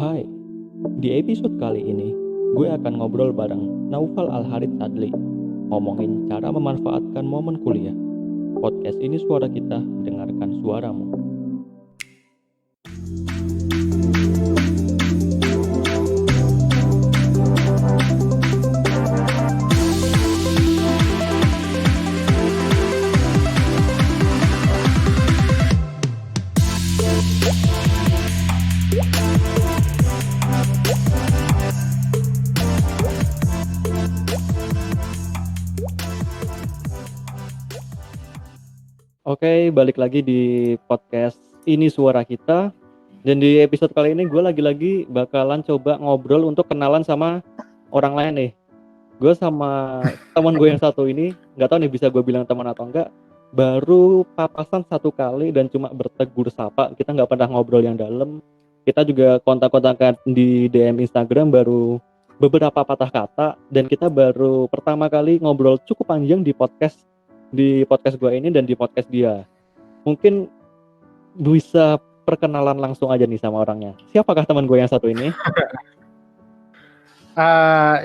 Hai, di episode kali ini gue akan ngobrol bareng Naufal Al-Harith Sadli, ngomongin cara memanfaatkan momen kuliah. Podcast ini suara kita, dengarkan suaramu. Oke, balik lagi di podcast ini suara kita. Dan di episode kali ini gue lagi-lagi bakalan coba ngobrol untuk kenalan sama orang lain nih. Gue sama teman gue yang satu ini, nggak tahu nih bisa gue bilang teman atau enggak, baru papasan satu kali dan cuma bertegur sapa. Kita nggak pernah ngobrol yang dalam. Kita juga kontak-kontakan di DM Instagram baru beberapa patah kata, dan kita baru pertama kali ngobrol cukup panjang di podcast gue ini dan di podcast dia. Mungkin bisa perkenalan langsung aja nih sama orangnya. Siapakah teman gue yang satu ini?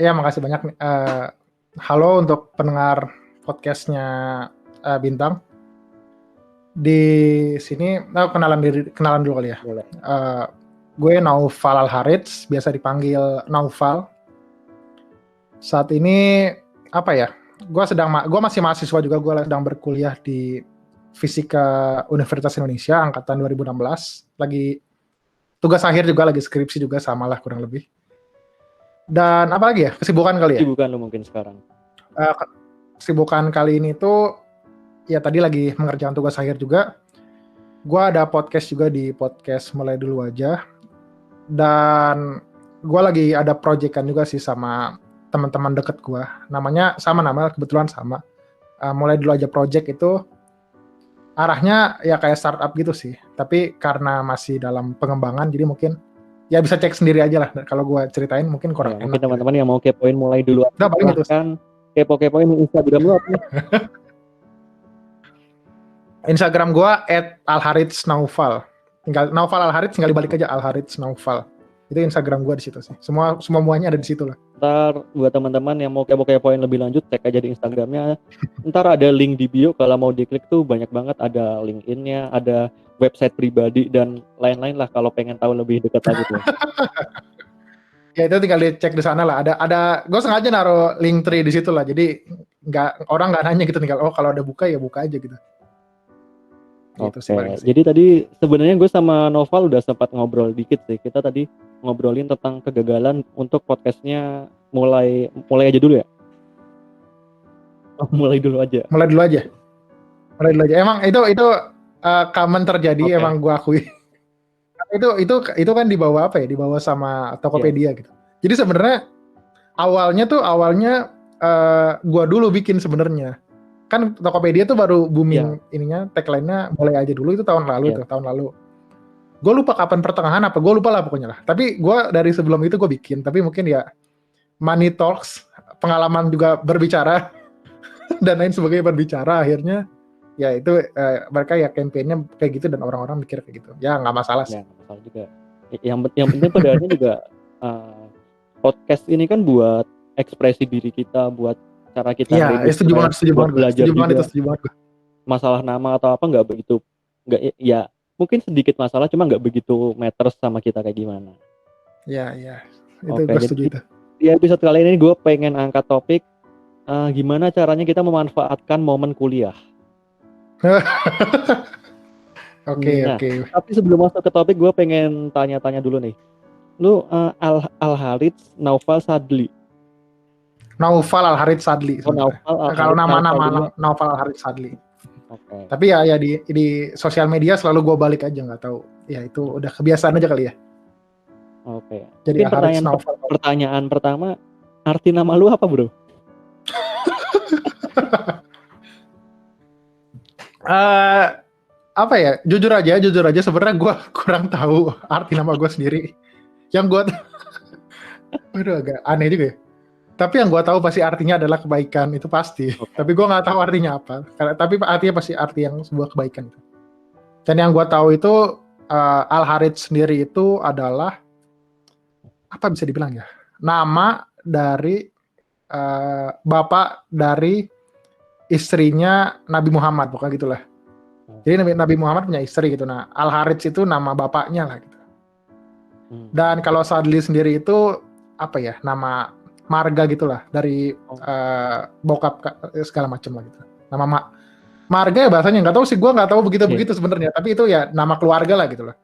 Ya makasih banyak. Halo untuk pendengar podcastnya Bintang. Di sini kenalan dulu kali ya. Boleh. Gue Naufal Al-Harith, biasa dipanggil Naufal. Saat ini apa ya? Gue masih mahasiswa juga. Gue sedang berkuliah di Fisika Universitas Indonesia angkatan 2016. Lagi tugas akhir juga, lagi skripsi juga, samalah kurang lebih. Dan apa lagi ya? Kesibukan kali ya? Kesibukan lu mungkin sekarang. Kesibukan kali ini tuh ya tadi lagi mengerjakan tugas akhir juga. Gua ada podcast juga di podcast Mulai Dulu Aja. Dan gua lagi ada proyekan juga sih sama teman-teman deket gua. Namanya kebetulan sama. Mulai Dulu Aja project itu arahnya ya kayak startup gitu sih. Tapi karena masih dalam pengembangan, jadi mungkin ya bisa cek sendiri aja lah. Kalau gue ceritain mungkin kurang enak. Mungkin teman-teman yang mau kepoin Mulai Dulu Aja, silahkan kepoin Instagram lu apa? Instagram gue @alharithnaufal. Tinggal Naufal Al-Harith, tinggal dibalik aja Al-Harithnaufal. Itu Instagram gue di situ sih. Semuanya ada di situ lah. Ntar buat teman-teman yang mau kepoin lebih lanjut, cek aja di Instagramnya. Ntar ada link di bio, kalau mau diklik tuh banyak banget, ada LinkedIn-nya, ada website pribadi dan lain-lain lah kalau pengen tahu lebih dekat lagi tuh. Ya itu tinggal dicek di sana lah. Ada gue sengaja naruh link tree di situ lah. Jadi orang nggak nanya gitu, tinggal kalau ada buka ya buka aja gitu. Oke, jadi tadi sebenarnya gue sama Noval udah sempat ngobrol dikit sih. Kita tadi ngobrolin tentang kegagalan untuk podcastnya mulai aja dulu ya. Mulai dulu aja. Emang itu common terjadi, okay. Emang gue akui. itu kan dibawa apa ya? Dibawa sama Tokopedia gitu. Jadi sebenarnya awalnya gue dulu bikin sebenarnya. Kan Tokopedia tuh baru booming ininya, tagline-nya mulai aja dulu, itu tahun lalu tahun lalu. Gue lupa kapan pertengahan apa, gue lupa lah pokoknya lah. Tapi gue dari sebelum itu gue bikin, tapi mungkin ya money talks, pengalaman juga berbicara dan lain sebagainya berbicara, akhirnya ya itu mereka ya campaign-nya kayak gitu dan orang-orang mikir kayak gitu. Ya nggak masalah sih. Ya nggak masalah juga. Yang penting pada akhirnya juga podcast ini kan buat ekspresi diri kita, buat cara kita setuju banget. Masalah nama atau apa nggak ya mungkin sedikit masalah, cuma nggak begitu matters sama kita kayak gimana. Ya itu gue setuju itu. Di episode kali ini gue pengen angkat topik gimana caranya kita memanfaatkan momen kuliah. Oke. Tapi sebelum masuk ke topik, gue pengen tanya-tanya dulu nih. Lu Al-Harith Naufal Sadli. Naufal Al-Harith Sadli. Kalau nama Naufal Al-Harith Sadli. Okay. Tapi ya di sosial media selalu gue balik aja, nggak tahu. Ya itu udah kebiasaan aja kali ya. Oke. Jadi pertanyaan pertama, arti nama lu apa, bro? Apa ya? Jujur aja sebenarnya gue kurang tahu arti nama gue sendiri. Yang gue agak aneh juga ya. Tapi yang gue tahu pasti artinya adalah kebaikan, itu pasti. Okay. Tapi gue nggak tahu artinya apa. Tapi artinya pasti arti yang sebuah kebaikan. Dan yang gue tahu itu Al-Harith sendiri itu adalah apa bisa dibilang ya? Nama dari bapak dari istrinya Nabi Muhammad, pokoknya gitulah. Jadi Nabi Muhammad punya istri gitu. Nah, Al Harits itu nama bapaknya lah gitu. Dan kalau Sadli sendiri itu apa ya? Nama marga gitulah dari bokap segala macam lah gitu. Nama marga ya bahasanya, nggak tahu sih, gue nggak tahu begitu sebenarnya. Tapi itu ya nama keluarga lah gitu lah.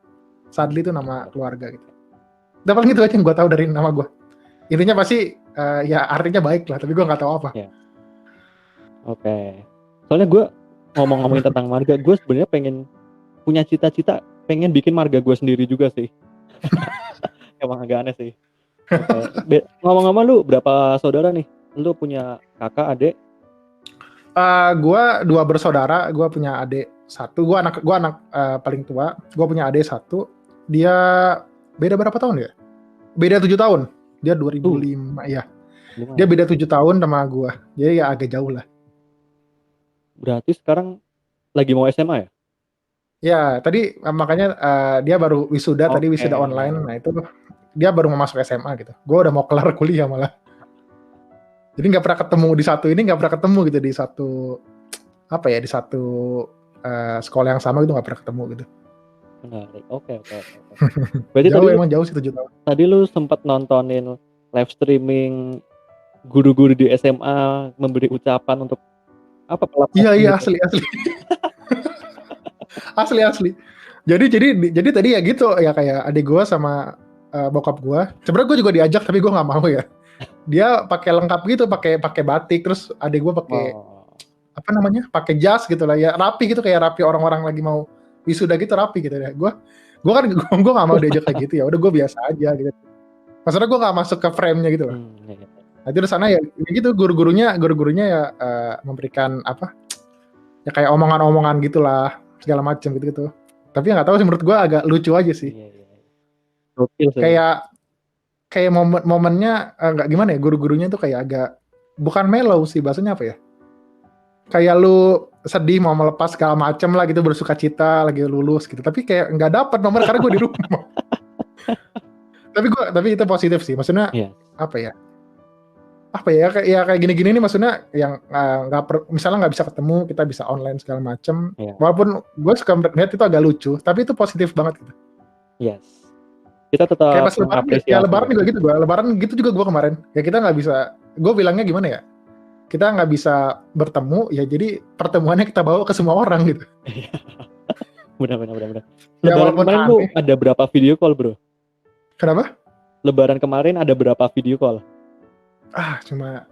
Sadli itu nama keluarga gitu. Udah paling itu aja yang gue tahu dari nama gue. Intinya pasti ya artinya baik lah, tapi gue nggak tahu apa. Oke. Soalnya gue ngomongin tentang marga, gue sebenarnya pengen punya cita-cita, pengen bikin marga gue sendiri juga sih. Emang agak aneh sih. Okay. Ngomong-ngomong, lu berapa saudara nih? Lu punya kakak, adik? Gue 2 bersaudara, gue punya adik 1. Gue anak paling tua. Gue punya adik 1. Dia beda berapa tahun ya? Beda 7 tahun. Dia 2005 ya. Dia beda 7 tahun sama gue. Jadi ya agak jauh lah. Berarti sekarang lagi mau SMA ya? Ya, tadi makanya dia baru wisuda, tadi wisuda online. Nah itu dia baru mau masuk SMA gitu. Gue udah mau kelar kuliah malah. Jadi nggak pernah ketemu di satu ini, nggak pernah ketemu gitu di satu apa ya, di satu sekolah yang sama gitu, nggak pernah ketemu gitu. Menarik. Oke. Berarti jauh, tadi emang jauh sih 7 tahun. Tadi lu sempat nontonin live streaming guru-guru di SMA memberi ucapan untuk apa pelepasan? Iya asli. asli. Jadi tadi ya gitu ya, kayak adik gue sama bokap gue. Sebenarnya gue juga diajak tapi gue nggak mau ya. Dia pakai lengkap gitu, pakai batik, terus adik gue pakai apa namanya, pakai jas gitu lah ya, rapi gitu, kayak rapi orang-orang lagi mau wisuda gitu, rapi gitu ya. Gue kan gue nggak mau diajak kayak gitu, ya udah gue biasa aja gitu. Maksudnya gue nggak masuk ke frame-nya gitu loh. Nah itu di sana ya gitu, guru-gurunya ya memberikan apa ya, kayak omongan-omongan gitulah segala macam gitu. Tapi nggak tahu sih, menurut gue agak lucu aja sih. Kayak momennya nggak gimana ya, guru-gurunya tuh kayak agak bukan mellow sih, bahasanya apa ya, kayak lu sedih mau melepas segala macam lah gitu, bersuka cita lagi lulus gitu, tapi kayak nggak dapat momen karena gue di rumah. tapi itu positif sih, maksudnya apa ya kayak gini-gini nih, maksudnya yang misalnya nggak bisa ketemu, kita bisa online segala macam. Walaupun gue suka melihat itu agak lucu, tapi itu positif banget gitu. Kita tetap kayak pas lebaran juga gitu. Lebaran gitu juga gue kemarin, ya kita nggak bisa, gue bilangnya gimana ya, kita nggak bisa bertemu ya, jadi pertemuannya kita bawa ke semua orang gitu. Benar. Lebaran kemarin lu ada berapa video call, bro? Kenapa? Lebaran kemarin ada berapa video call? Cuma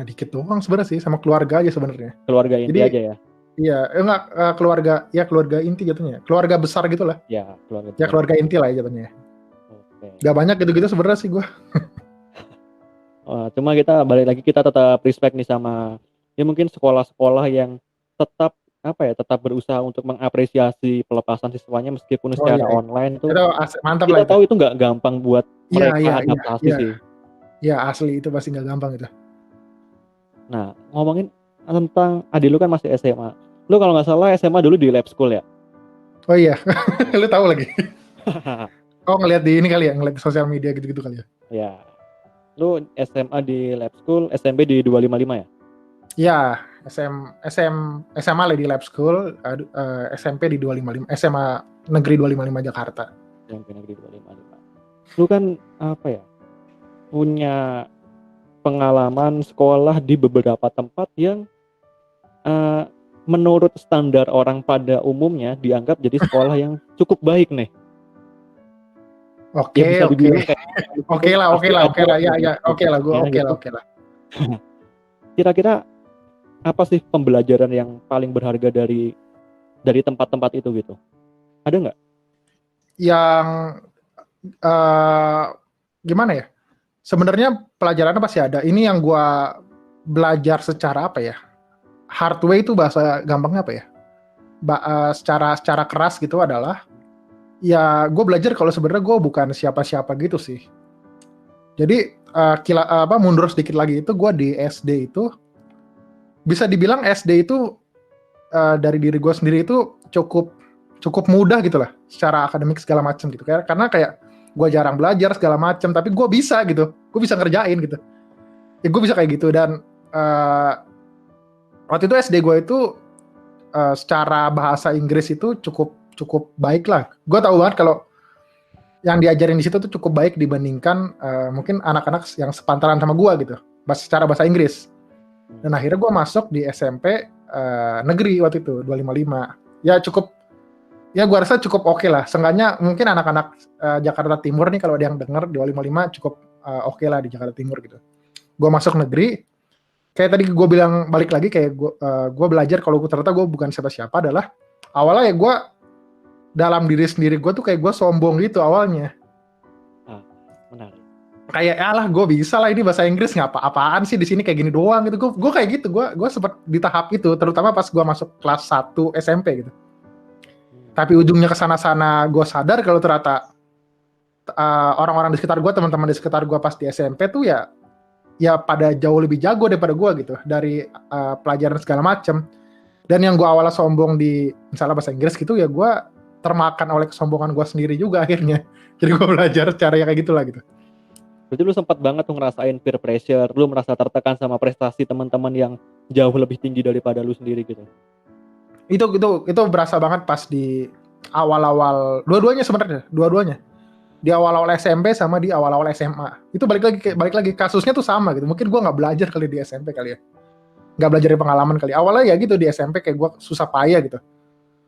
dikit doang sebenarnya sih, sama keluarga aja sebenarnya. Keluarga inti aja ya? Iya, enggak, keluarga inti jatuhnya. Keluarga besar gitu lah. Ya, keluarga inti lah ya jatuhnya. Gak banyak gitu-gitu sebenarnya sih gue. Cuma kita balik lagi, kita tetap respect nih sama ya mungkin sekolah-sekolah yang tetap tetap berusaha untuk mengapresiasi pelepasan siswanya meskipun secara online tuh. Mantap kita tahu itu nggak gampang buat mereka adaptasi sih. Iya asli, itu pasti nggak gampang itu. Nah, ngomongin tentang adik lu kan masih SMA. Lu kalau nggak salah SMA dulu di lab school ya? Oh iya, lu tahu lagi. Oh, ngeliat di ini kali ya, ngeliat di sosial media gitu-gitu kali ya. Ya. Lu SMA di lab school, SMP di 255 ya? Iya, SMA lah di lab school, SMP di 255, SMA Negeri 255 Jakarta. SMP Negeri 255. Lu kan punya pengalaman sekolah di beberapa tempat yang menurut standar orang pada umumnya dianggap jadi sekolah yang cukup baik nih. Oke lah. Kira-kira apa sih pembelajaran yang paling berharga dari tempat-tempat itu gitu? Ada nggak? Yang gimana ya? Sebenarnya pelajarannya pasti ada. Ini yang gue belajar secara apa ya? Hard way itu bahasa gampangnya apa ya? Secara keras gitu adalah ya gue belajar kalau sebenarnya gue bukan siapa-siapa gitu sih. Jadi mundur sedikit lagi, itu gue di SD itu bisa dibilang SD itu dari diri gue sendiri itu cukup mudah gitu lah secara akademik segala macam gitu. Karena kayak gue jarang belajar segala macam, tapi gue bisa gitu, gue bisa ngerjain gitu. Ya gue bisa kayak gitu. Dan waktu itu SD gue itu secara bahasa Inggris itu cukup baik lah. Gue tahu banget kalau yang diajarin di situ tuh cukup baik dibandingkan mungkin anak-anak yang sepantaran sama gue gitu, secara bahasa Inggris. Dan akhirnya gue masuk di SMP negeri waktu itu 255. Ya cukup, ya gue rasa cukup oke lah. Seenggaknya mungkin anak-anak Jakarta Timur nih, kalau ada yang denger 255 cukup oke lah di Jakarta Timur gitu. Gue masuk negeri, kayak tadi gue bilang, balik lagi kayak gue belajar kalau ternyata gue bukan siapa-siapa. Adalah awalnya ya gue dalam diri sendiri gue tuh kayak gue sombong gitu awalnya. Menarik. Kayak alah gue bisa lah, ini bahasa Inggris nggak apa-apaan sih di sini kayak gini doang gitu. Gue kayak gitu, gue sempat di tahap itu, terutama pas gue masuk kelas 1 SMP gitu. Tapi ujungnya kesana-sana gue sadar kalau ternyata orang-orang di sekitar gue, teman-teman di sekitar gue pas di SMP tuh ya pada jauh lebih jago daripada gue gitu, dari pelajaran segala macem. Dan yang gue awalnya sombong di misalnya bahasa Inggris gitu, ya gue termakan oleh kesombongan gue sendiri juga akhirnya. Jadi gue belajar cara yang kayak gitulah gitu. Berarti lu sempat banget tuh ngerasain peer pressure, lu merasa tertekan sama prestasi teman-teman yang jauh lebih tinggi daripada lu sendiri gitu. Itu berasa banget pas di awal-awal, dua-duanya di awal-awal SMP sama di awal-awal SMA. Itu balik lagi kasusnya tuh sama gitu. Mungkin gue nggak belajar kali di SMP kali ya, nggak belajar dari pengalaman kali. Awalnya ya gitu di SMP kayak gue susah payah gitu.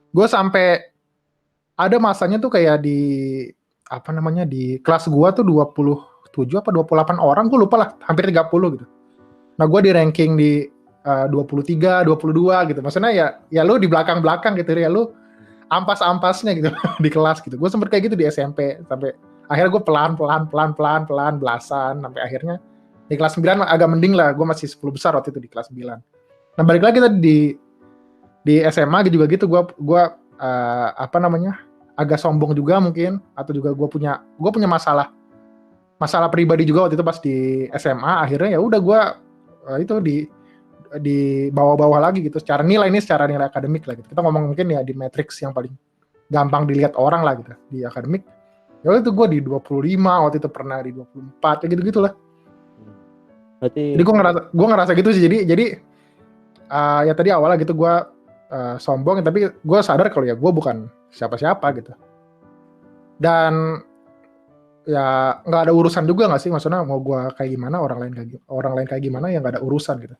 Gue sampai ada masanya tuh kayak di di kelas gue tuh 27 apa 28 orang, gue lupa lah, hampir 30 gitu. Nah gue di ranking di 23, 22 gitu. Maksudnya ya lu di belakang-belakang gitu ya, lu ampas-ampasnya gitu di kelas gitu. Gue sempet kayak gitu di SMP, sampai akhirnya gue pelan belasan, sampai akhirnya di kelas 9 agak mending lah, gue masih 10 besar waktu itu di kelas 9. Nah balik lagi tadi di SMA juga gitu, gue agak sombong juga mungkin, atau juga gue punya masalah pribadi juga waktu itu pas di SMA. Akhirnya ya udah gue itu di bawah-bawah lagi gitu secara nilai akademik lah gitu. Kita ngomong mungkin ya di matriks yang paling gampang dilihat orang lah gitu di akademik. Ya waktu itu gue di 25, waktu itu pernah di 24 ya gitu-gitulah. Jadi gue ngerasa gitu sih. Jadi ya tadi awalnya gitu gue sombong, tapi gue sadar kalau ya gue bukan siapa-siapa gitu. Dan ya nggak ada urusan juga nggak sih, maksudnya mau gue kayak gimana, orang lain kayak gimana, ya nggak ada urusan gitu.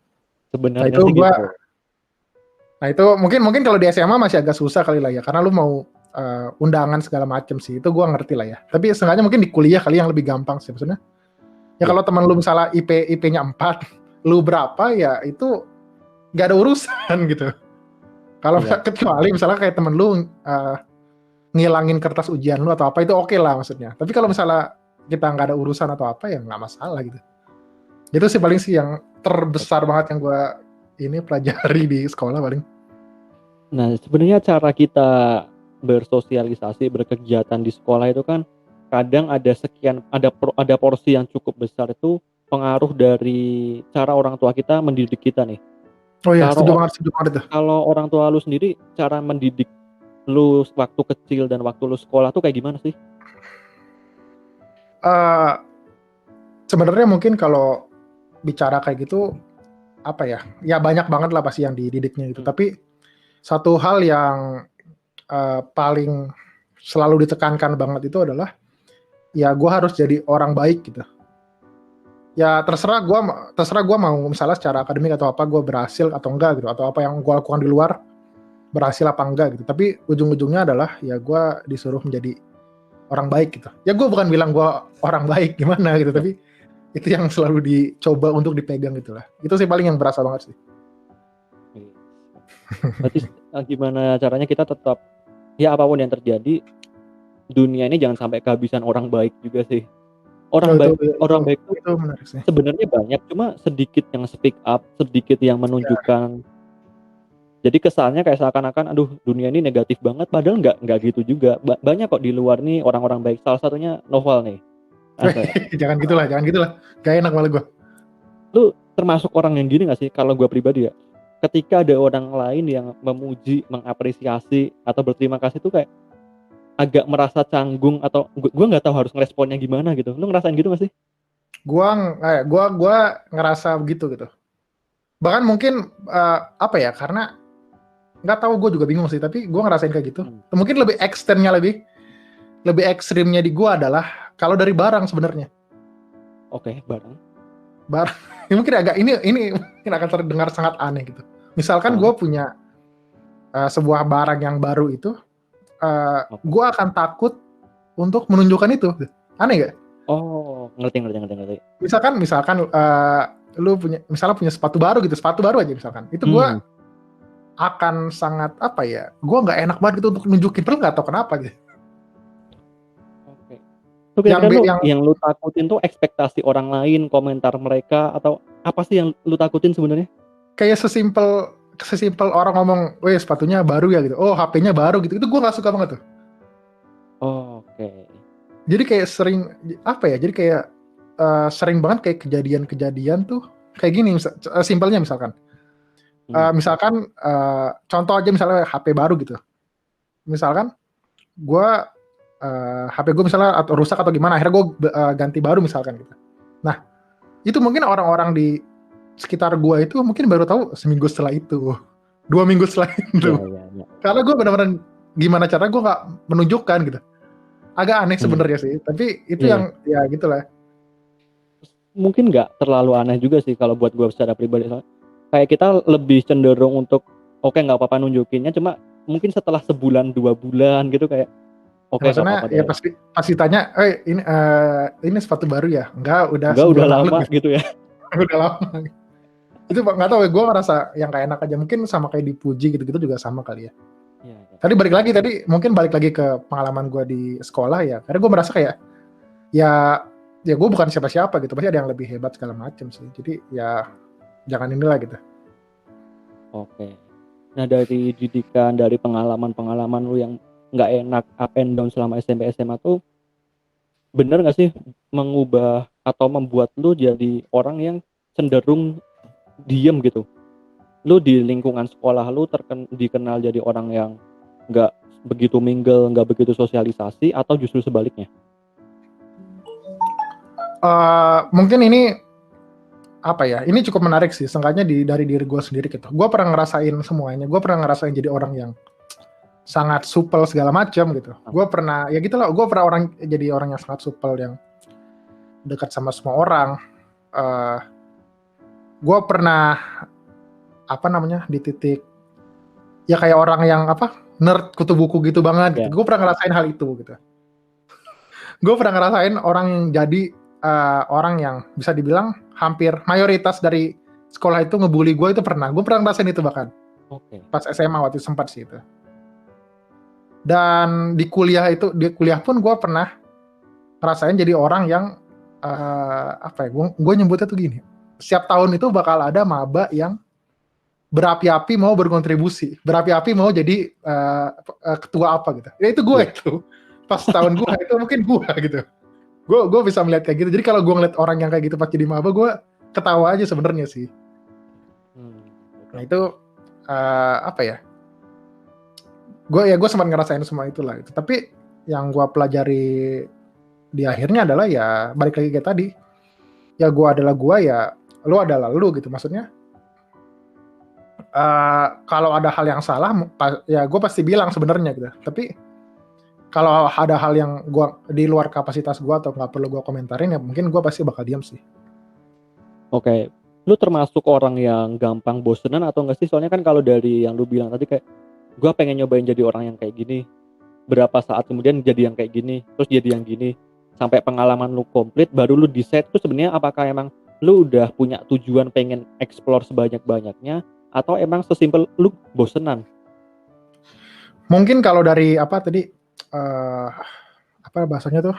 Sebenarnya nah, gitu. Nah itu mungkin kalau di SMA masih agak susah kali lah ya, karena lu mau undangan segala macem sih, itu gue ngerti lah ya. Tapi setengahnya mungkin di kuliah kali yang lebih gampang sih maksudnya. Ya kalau teman lu misalnya IP-nya 4, lu berapa, ya itu nggak ada urusan gitu. Kalau kecuali misalnya kayak temen lu ngilangin kertas ujian lu atau apa, itu oke lah maksudnya. Tapi kalau misalnya kita nggak ada urusan atau apa, ya nggak masalah gitu. Itu sih paling sih yang terbesar banget yang gue ini pelajari di sekolah paling. Nah sebenarnya cara kita bersosialisasi, berkegiatan di sekolah itu kan kadang ada porsi yang cukup besar itu pengaruh dari cara orang tua kita mendidik kita nih. Oh iya, setuju banget itu. Kalau orang tua lu sendiri, cara mendidik lu waktu kecil dan waktu lu sekolah tuh kayak gimana sih? Sebenarnya mungkin kalau bicara kayak gitu, apa ya banyak banget lah pasti yang dididiknya gitu. Tapi satu hal yang paling selalu ditekankan banget itu adalah ya gue harus jadi orang baik gitu. Ya terserah gue mau misalnya secara akademik atau apa gue berhasil atau enggak gitu, atau apa yang gue lakukan di luar berhasil apa enggak gitu. Tapi ujung-ujungnya adalah ya gue disuruh menjadi orang baik gitu. Ya gue bukan bilang gue orang baik gimana gitu, tapi itu yang selalu dicoba untuk dipegang gitulah. Itu sih paling yang berasa banget sih. Berarti gimana caranya kita tetap, ya apapun yang terjadi, dunia ini jangan sampai kehabisan orang baik juga sih. Orang baik itu menarik sih. Sebenarnya banyak, cuma sedikit yang speak up, sedikit yang menunjukkan. Ya. Jadi kesannya kayak seakan-akan aduh dunia ini negatif banget, padahal nggak gitu juga. Banyak kok di luar nih orang-orang baik. Salah satunya Noval nih. jangan gitulah. Gak enak malah gue. Lu termasuk orang yang gini gak sih? Kalau gue pribadi ya, ketika ada orang lain yang memuji, mengapresiasi atau berterima kasih tuh kayak agak merasa canggung atau gue nggak tahu harus ngeresponnya gimana gitu. Lu ngerasain gitu gak sih? Gua ngerasa begitu gitu. Bahkan mungkin apa ya, karena nggak tahu, gue juga bingung sih, tapi gue ngerasain kayak gitu. Mungkin lebih ekstrimnya lebih ekstrimnya di gue adalah kalau dari barang sebenarnya. Oke, barang. Ini mungkin agak ini mungkin akan terdengar sangat aneh gitu. Misalkan gue punya sebuah barang yang baru itu, gue akan takut untuk menunjukkan itu. Aneh gak? Oh, ngerti. Misalkan lu punya sepatu baru gitu, sepatu baru aja misalkan. Itu gue akan sangat apa ya? Gue nggak enak banget gitu untuk nunjukin, padahal nggak tahu kenapa gitu. Oke. Itu kira-kira yang lu takutin tuh ekspektasi orang lain, komentar mereka, atau apa sih yang lu takutin sebenarnya? Kayak sesimpel orang ngomong, "Weh, sepatunya baru ya," gitu. "Oh, HP-nya baru," gitu. Itu gue nggak suka banget tuh. Oke. Jadi kayak sering apa ya? Jadi kayak sering banget kayak kejadian-kejadian tuh kayak gini. Simpelnya misalkan, contoh aja misalnya HP baru gitu. Misalkan gue HP gue misalnya atau rusak atau gimana, akhirnya gue ganti baru misalkan gitu. Nah, itu mungkin orang-orang di sekitar gue itu mungkin baru tahu seminggu setelah itu, 2 minggu setelah itu. Ya. Karena gue benar-benar gimana caranya gue nggak menunjukkan gitu. Agak aneh sebenarnya sih, tapi itu yang ya gitulah. Mungkin nggak terlalu aneh juga sih kalau buat gue secara pribadi. Kayak kita lebih cenderung untuk oke, nggak apa-apa nunjukinnya, cuma mungkin setelah sebulan 2 bulan gitu kayak oke, nggak Maksudnya apa-apa ya deh. pasti tanya, ini sepatu baru ya? Enggak, udah lama gitu ya. Udah lama. Itu nggak tahu ya, gue ngerasa yang kayak enak aja, mungkin sama kayak dipuji gitu-gitu juga sama kali ya. Tadi mungkin balik lagi ke pengalaman gue di sekolah ya, karena gue merasa kayak ya gue bukan siapa-siapa gitu, pasti ada yang lebih hebat segala macam sih, jadi ya jangan inilah gitu. Oke. Nah, dari didikan, dari pengalaman lu yang nggak enak up and down selama SMP SMA tuh bener nggak sih mengubah atau membuat lu jadi orang yang cenderung diem gitu? Lu di lingkungan sekolah lu dikenal jadi orang yang nggak begitu mingle, nggak begitu sosialisasi, atau justru sebaliknya? Mungkin ini apa ya? Ini cukup menarik sih, seenggaknya dari diri gue sendiri gitu. Gue pernah ngerasain semuanya. Gue pernah ngerasain jadi orang yang sangat supel segala macam gitu. Gue pernah ya gitulah. Gue pernah jadi orang yang sangat supel, yang dekat sama semua orang. Gue pernah di titik ya kayak orang yang nerd kutu buku gitu banget gitu. Gue pernah ngerasain hal itu gitu. Gue pernah ngerasain orang yang jadi orang yang bisa dibilang hampir mayoritas dari sekolah itu ngebully gue, itu pernah. Gue pernah ngerasain itu bahkan. Pas SMA waktu sempat sih itu. Dan di kuliah pun gue pernah ngerasain jadi orang yang gue nyebutnya tuh gini. Setiap tahun itu bakal ada maba yang berapi-api mau berkontribusi, berapi-api mau jadi ketua apa gitu. Ya itu gue itu. Pas tahun gue itu mungkin gue gitu. Gue bisa melihat kayak gitu. Jadi kalau gue ngeliat orang yang kayak gitu pas jadi maba, gue ketawa aja sebenarnya sih. Nah itu gue sempat ngerasain semua itulah gitu. Tapi yang gue pelajari di akhirnya adalah ya balik lagi kayak tadi. Ya gue adalah gue, ya lu adalah lu gitu. Maksudnya kalau ada hal yang salah ya gue pasti bilang sebenarnya gitu. Tapi kalau ada hal yang gue di luar kapasitas gue atau nggak perlu gue komentarin, ya mungkin gue pasti bakal diam sih. Oke, lu termasuk orang yang gampang bosenan atau nggak sih? Soalnya kan kalau dari yang lu bilang tadi kayak gue pengen nyobain jadi orang yang kayak gini, berapa saat kemudian jadi yang kayak gini, terus jadi yang gini, sampai pengalaman lu komplit baru lu decide tuh sebenarnya apakah emang lu udah punya tujuan pengen explore sebanyak-banyaknya, atau emang sesimpel lu bosenan? Mungkin kalau dari bahasanya tuh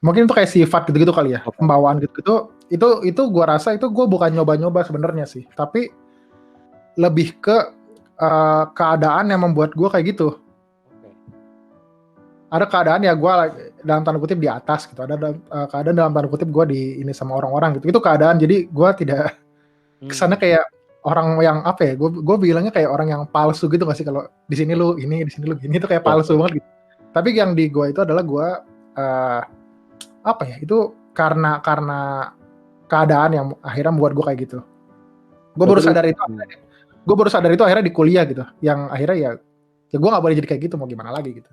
mungkin itu kayak sifat gitu-gitu kali ya, pembawaan gitu-gitu. Itu gue rasa itu gue bukan nyoba-nyoba sebenarnya sih, tapi lebih ke keadaan yang membuat gue kayak gitu. Ada keadaan ya gue dalam tanda kutip di atas gitu, ada keadaan dalam tanda kutip gue di ini sama orang-orang gitu. Itu keadaan, jadi gue tidak kesannya kayak orang yang apa ya? Gue bilangnya kayak orang yang palsu gitu nggak sih, kalau di sini lu ini, di sini lu gini, itu kayak palsu banget gitu. Tapi yang di gue itu adalah gue apa ya? Itu karena keadaan yang akhirnya membuat gue kayak gitu. Gue baru sadar itu. Gue baru sadar itu akhirnya di kuliah gitu. Yang akhirnya ya gue nggak boleh jadi kayak gitu, mau gimana lagi gitu.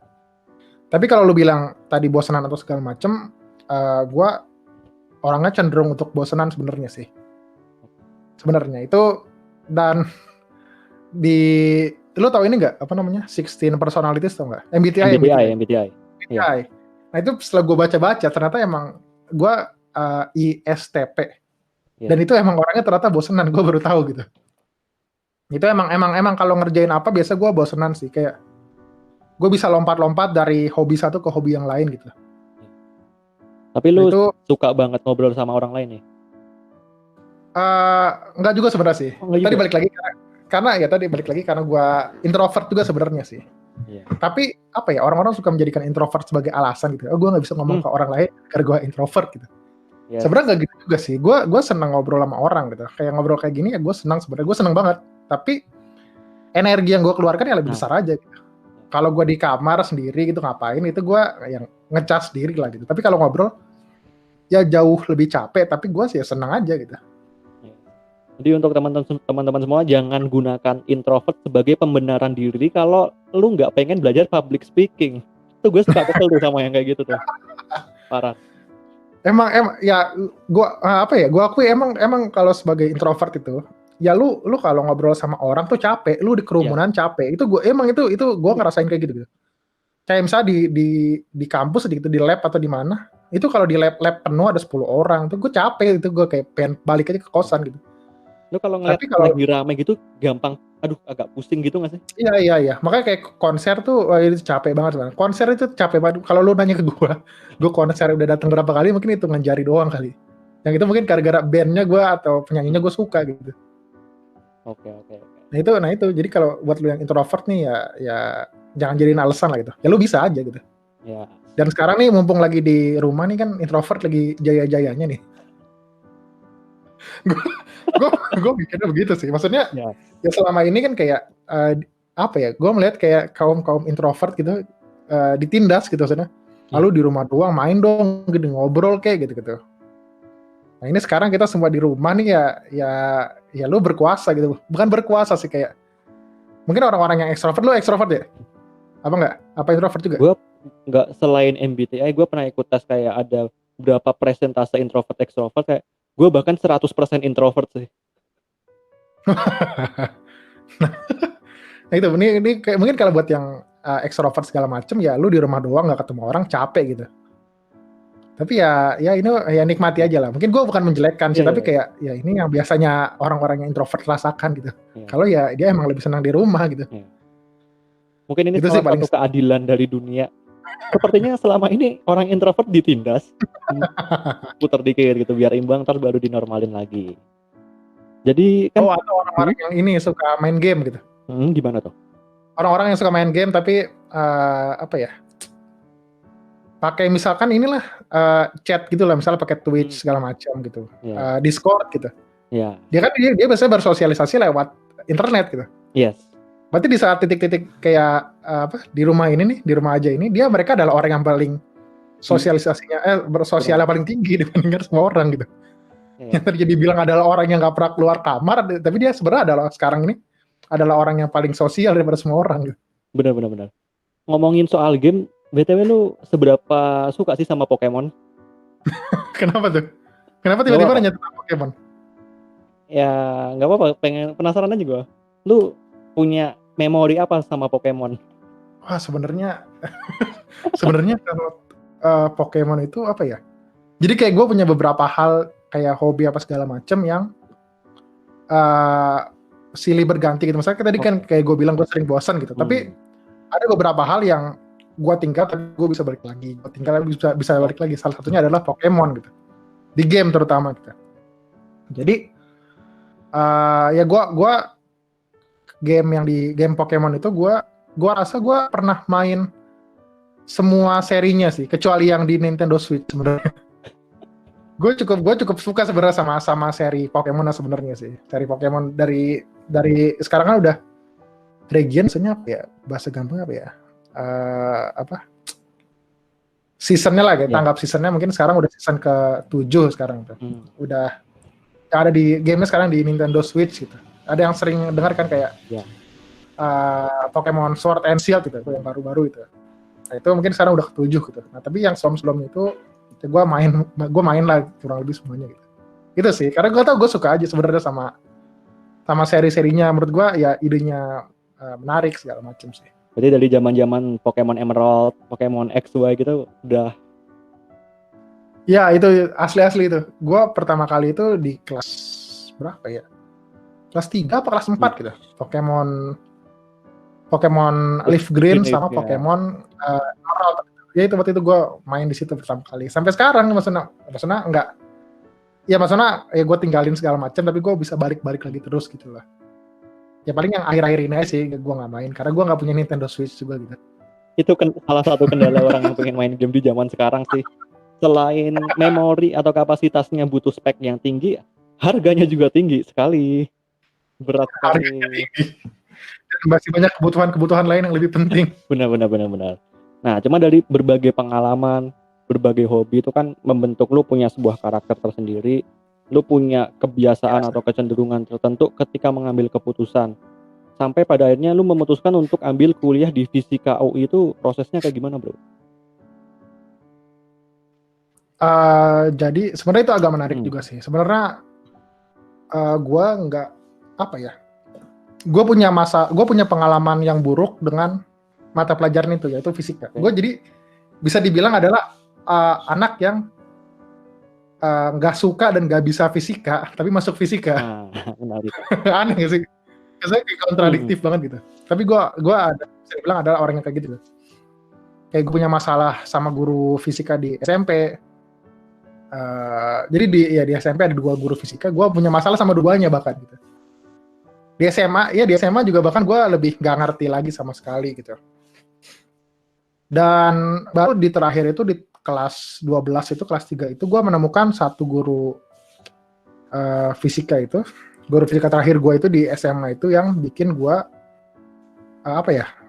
Tapi kalau lu bilang tadi bosanan atau segala macem, gue orangnya cenderung untuk bosanan sebenarnya sih. Sebenarnya itu. Dan lu tahu ini nggak, apa namanya, 16 personalities, tau nggak? MBTI. Yeah. Nah itu setelah gue baca-baca ternyata emang gue ISTP. Yeah. Dan itu emang orangnya ternyata bosenan, gue baru tahu gitu. Itu emang kalau ngerjain apa biasa gue bosenan sih, kayak gue bisa lompat-lompat dari hobi satu ke hobi yang lain gitu. Tapi lu itu suka banget ngobrol sama orang lain nih? Enggak juga sebenarnya sih. Tadi balik lagi karena gue introvert juga sebenarnya sih. Yeah. Tapi apa ya, orang-orang suka menjadikan introvert sebagai alasan gitu. Gue nggak bisa ngomong ke orang lain karena gue introvert gitu. Yeah. Sebenarnya nggak gitu juga sih. Gue senang ngobrol sama orang gitu. Kayak ngobrol kayak gini ya gue senang sebenarnya. Gue senang banget. Tapi energi yang gue keluarkan ya lebih besar aja gitu. Kalau gue di kamar sendiri gitu ngapain, itu gue yang ngecas diri lah gitu. Tapi kalau ngobrol ya jauh lebih capek. Tapi gue sih ya senang aja gitu. Jadi untuk teman-teman semua, jangan gunakan introvert sebagai pembenaran diri kalau lu nggak pengen belajar public speaking. Itu gue suka kesel tuh sama yang kayak gitu tuh. Parah. Emang ya gue akui emang kalau sebagai introvert itu ya lu kalau ngobrol sama orang tuh capek, lu di kerumunan capek. Itu gue gue ngerasain kayak gitu. Kayak misalnya di kampus gitu, di lab atau di mana, itu kalau di lab penuh ada 10 orang, tuh gue capek, itu gue kayak pengen balik aja ke kosan gitu. Lu kalau ngeliat lagi rame gitu gampang, agak pusing gitu nggak sih? Iya. Makanya kayak konser tuh itu capek banget sebenarnya. Konser itu capek banget. Kalau lu nanya ke gue konser udah datang berapa kali, mungkin hitungan jari doang kali. Yang itu mungkin gara-gara bandnya gue atau penyanyinya gue suka gitu. Oke. Nah itu. Jadi kalau buat lu yang introvert nih ya jangan jadiin alasan lah gitu. Ya lu bisa aja gitu. Ya. Dan sekarang nih mumpung lagi di rumah nih kan, introvert lagi jaya-jayanya nih. gue mikirnya begitu sih, maksudnya ya selama ini kan kayak gue melihat kayak kaum introvert gitu ditindas gitu, maksudnya lalu di rumah doang, main dong gitu, ngobrol kayak gitu. Nah ini sekarang kita semua di rumah nih ya lu berkuasa gitu, bukan berkuasa sih, kayak mungkin orang-orang yang ekstrovert. Lu ekstrovert ya? Apa introvert juga? Gue nggak, selain MBTI gue pernah ikut tes kayak ada berapa presentase introvert ekstrovert, kayak gue bahkan 100% introvert sih. Nah itu ini kayak mungkin kalau buat yang ekstrovert segala macem ya lu di rumah doang nggak ketemu orang, capek gitu. Tapi ya ini ya nikmati aja lah. Mungkin gue bukan menjelekkan sih, tapi kayak ya ini yang biasanya orang-orang yang introvert rasakan gitu. Kalau ya dia emang lebih senang di rumah gitu. Mungkin ini itu salah satu keadilan dari dunia. Sepertinya selama ini orang introvert ditindas, putar dikit gitu biar imbang, ntar baru dinormalin lagi. Jadi kan atau orang-orang yang ini suka main game gitu. Gimana tuh? Orang-orang yang suka main game tapi pakai misalkan inilah chat gitu lah, misalnya pakai Twitch segala macam gitu, Discord gitu. Yeah. Dia biasanya bersosialisasi lewat internet gitu. Yes. Berarti di saat titik-titik kayak di rumah ini nih, di rumah aja ini, mereka adalah orang yang paling sosialisasinya bersosialnya paling tinggi dibandingkan semua orang gitu. Yang terjadi bilang adalah orang yang nggak pernah keluar kamar, tapi dia sebenarnya adalah sekarang ini adalah orang yang paling sosial daripada semua orang gitu. Benar. Ngomongin soal game, BTW lu seberapa suka sih sama Pokemon? Kenapa tuh? Kenapa tiba-tiba nanya tentang Pokemon? Ya nggak apa-apa, penasaran aja gue. Lu punya memori apa sama Pokemon? Wah sebenarnya kalau Pokemon itu apa ya? Jadi kayak gue punya beberapa hal kayak hobi apa segala macam yang silih berganti gitu. Misalnya tadi kan kayak gue bilang gue sering bosan gitu. Tapi ada beberapa hal yang gue tinggal tapi gue bisa balik lagi. Gue tinggal bisa balik lagi. Salah satunya adalah Pokemon gitu. Di game terutama gitu. Jadi ya gue game yang di game Pokemon itu gue rasa gue pernah main semua serinya sih, kecuali yang di Nintendo Switch sebenarnya. gue cukup suka sebenarnya sama seri Pokemon sebenarnya sih. Seri Pokemon dari sekarang kan udah region, maksudnya apa ya? Bahasa gampang apa ya? Apa? Seasonnya lah, kayak tanggap seasonnya mungkin sekarang udah season ke-7 sekarang tuh. Udah ada di game sekarang di Nintendo Switch gitu. Ada yang sering dengar kan kayak Pokemon Sword and Shield gitu, yang baru-baru itu. Nah, itu mungkin sekarang udah ke-7 gitu. Nah, tapi yang sebelum itu gue main lah kurang lebih semuanya gitu. Itu sih, karena gue tau gue suka aja sebenarnya sama seri-serinya. Menurut gue ya idenya menarik segala macam sih. Berarti dari zaman-zaman Pokemon Emerald, Pokemon XY gitu udah. Ya itu asli itu. Gue pertama kali itu di kelas berapa ya? Kelas 3 apa kelas 4 gitu. Pokemon Leaf Green sama Pokemon Emerald. Ya itu waktu itu gue main di situ pertama kali. Sampai sekarang maksudnya enggak. Ya maksudnya ya gue tinggalin segala macam, tapi gue bisa balik-balik lagi terus gitu lah. Ya paling yang akhir-akhir ini aja sih gue nggak main karena gue nggak punya Nintendo Switch juga gitu. Itu kan salah satu kendala orang yang pengen main game di zaman sekarang sih. Selain memori atau kapasitasnya butuh spek yang tinggi, harganya juga tinggi sekali. Berat sekali. Dan masih banyak kebutuhan lain yang lebih penting. Benar. Nah, cuma dari berbagai pengalaman, berbagai hobi itu kan membentuk lu punya sebuah karakter tersendiri. Lu punya kebiasaan atau kecenderungan tertentu ketika mengambil keputusan. Sampai pada akhirnya lu memutuskan untuk ambil kuliah di Fisika UI itu prosesnya kayak gimana, bro? Jadi sebenarnya itu agak menarik juga sih. Sebenarnya gue nggak apa ya. Gue punya pengalaman yang buruk dengan mata pelajaran itu, yaitu fisika. Gue jadi bisa dibilang adalah anak yang nggak suka dan nggak bisa fisika, tapi masuk fisika. Menarik. Aneh gak sih? Saya kayak kontradiktif banget gitu. Tapi gue bisa dibilang adalah orang yang kayak gitu. Kayak gue punya masalah sama guru fisika di SMP. Jadi di SMP ada 2 guru fisika. Gue punya masalah sama duanya bahkan gitu. Di SMA juga bahkan gue lebih nggak ngerti lagi sama sekali gitu. Dan baru di terakhir itu di kelas 12 itu, kelas 3 itu gue menemukan satu guru fisika itu. Guru fisika terakhir gue itu di SMA itu yang bikin gue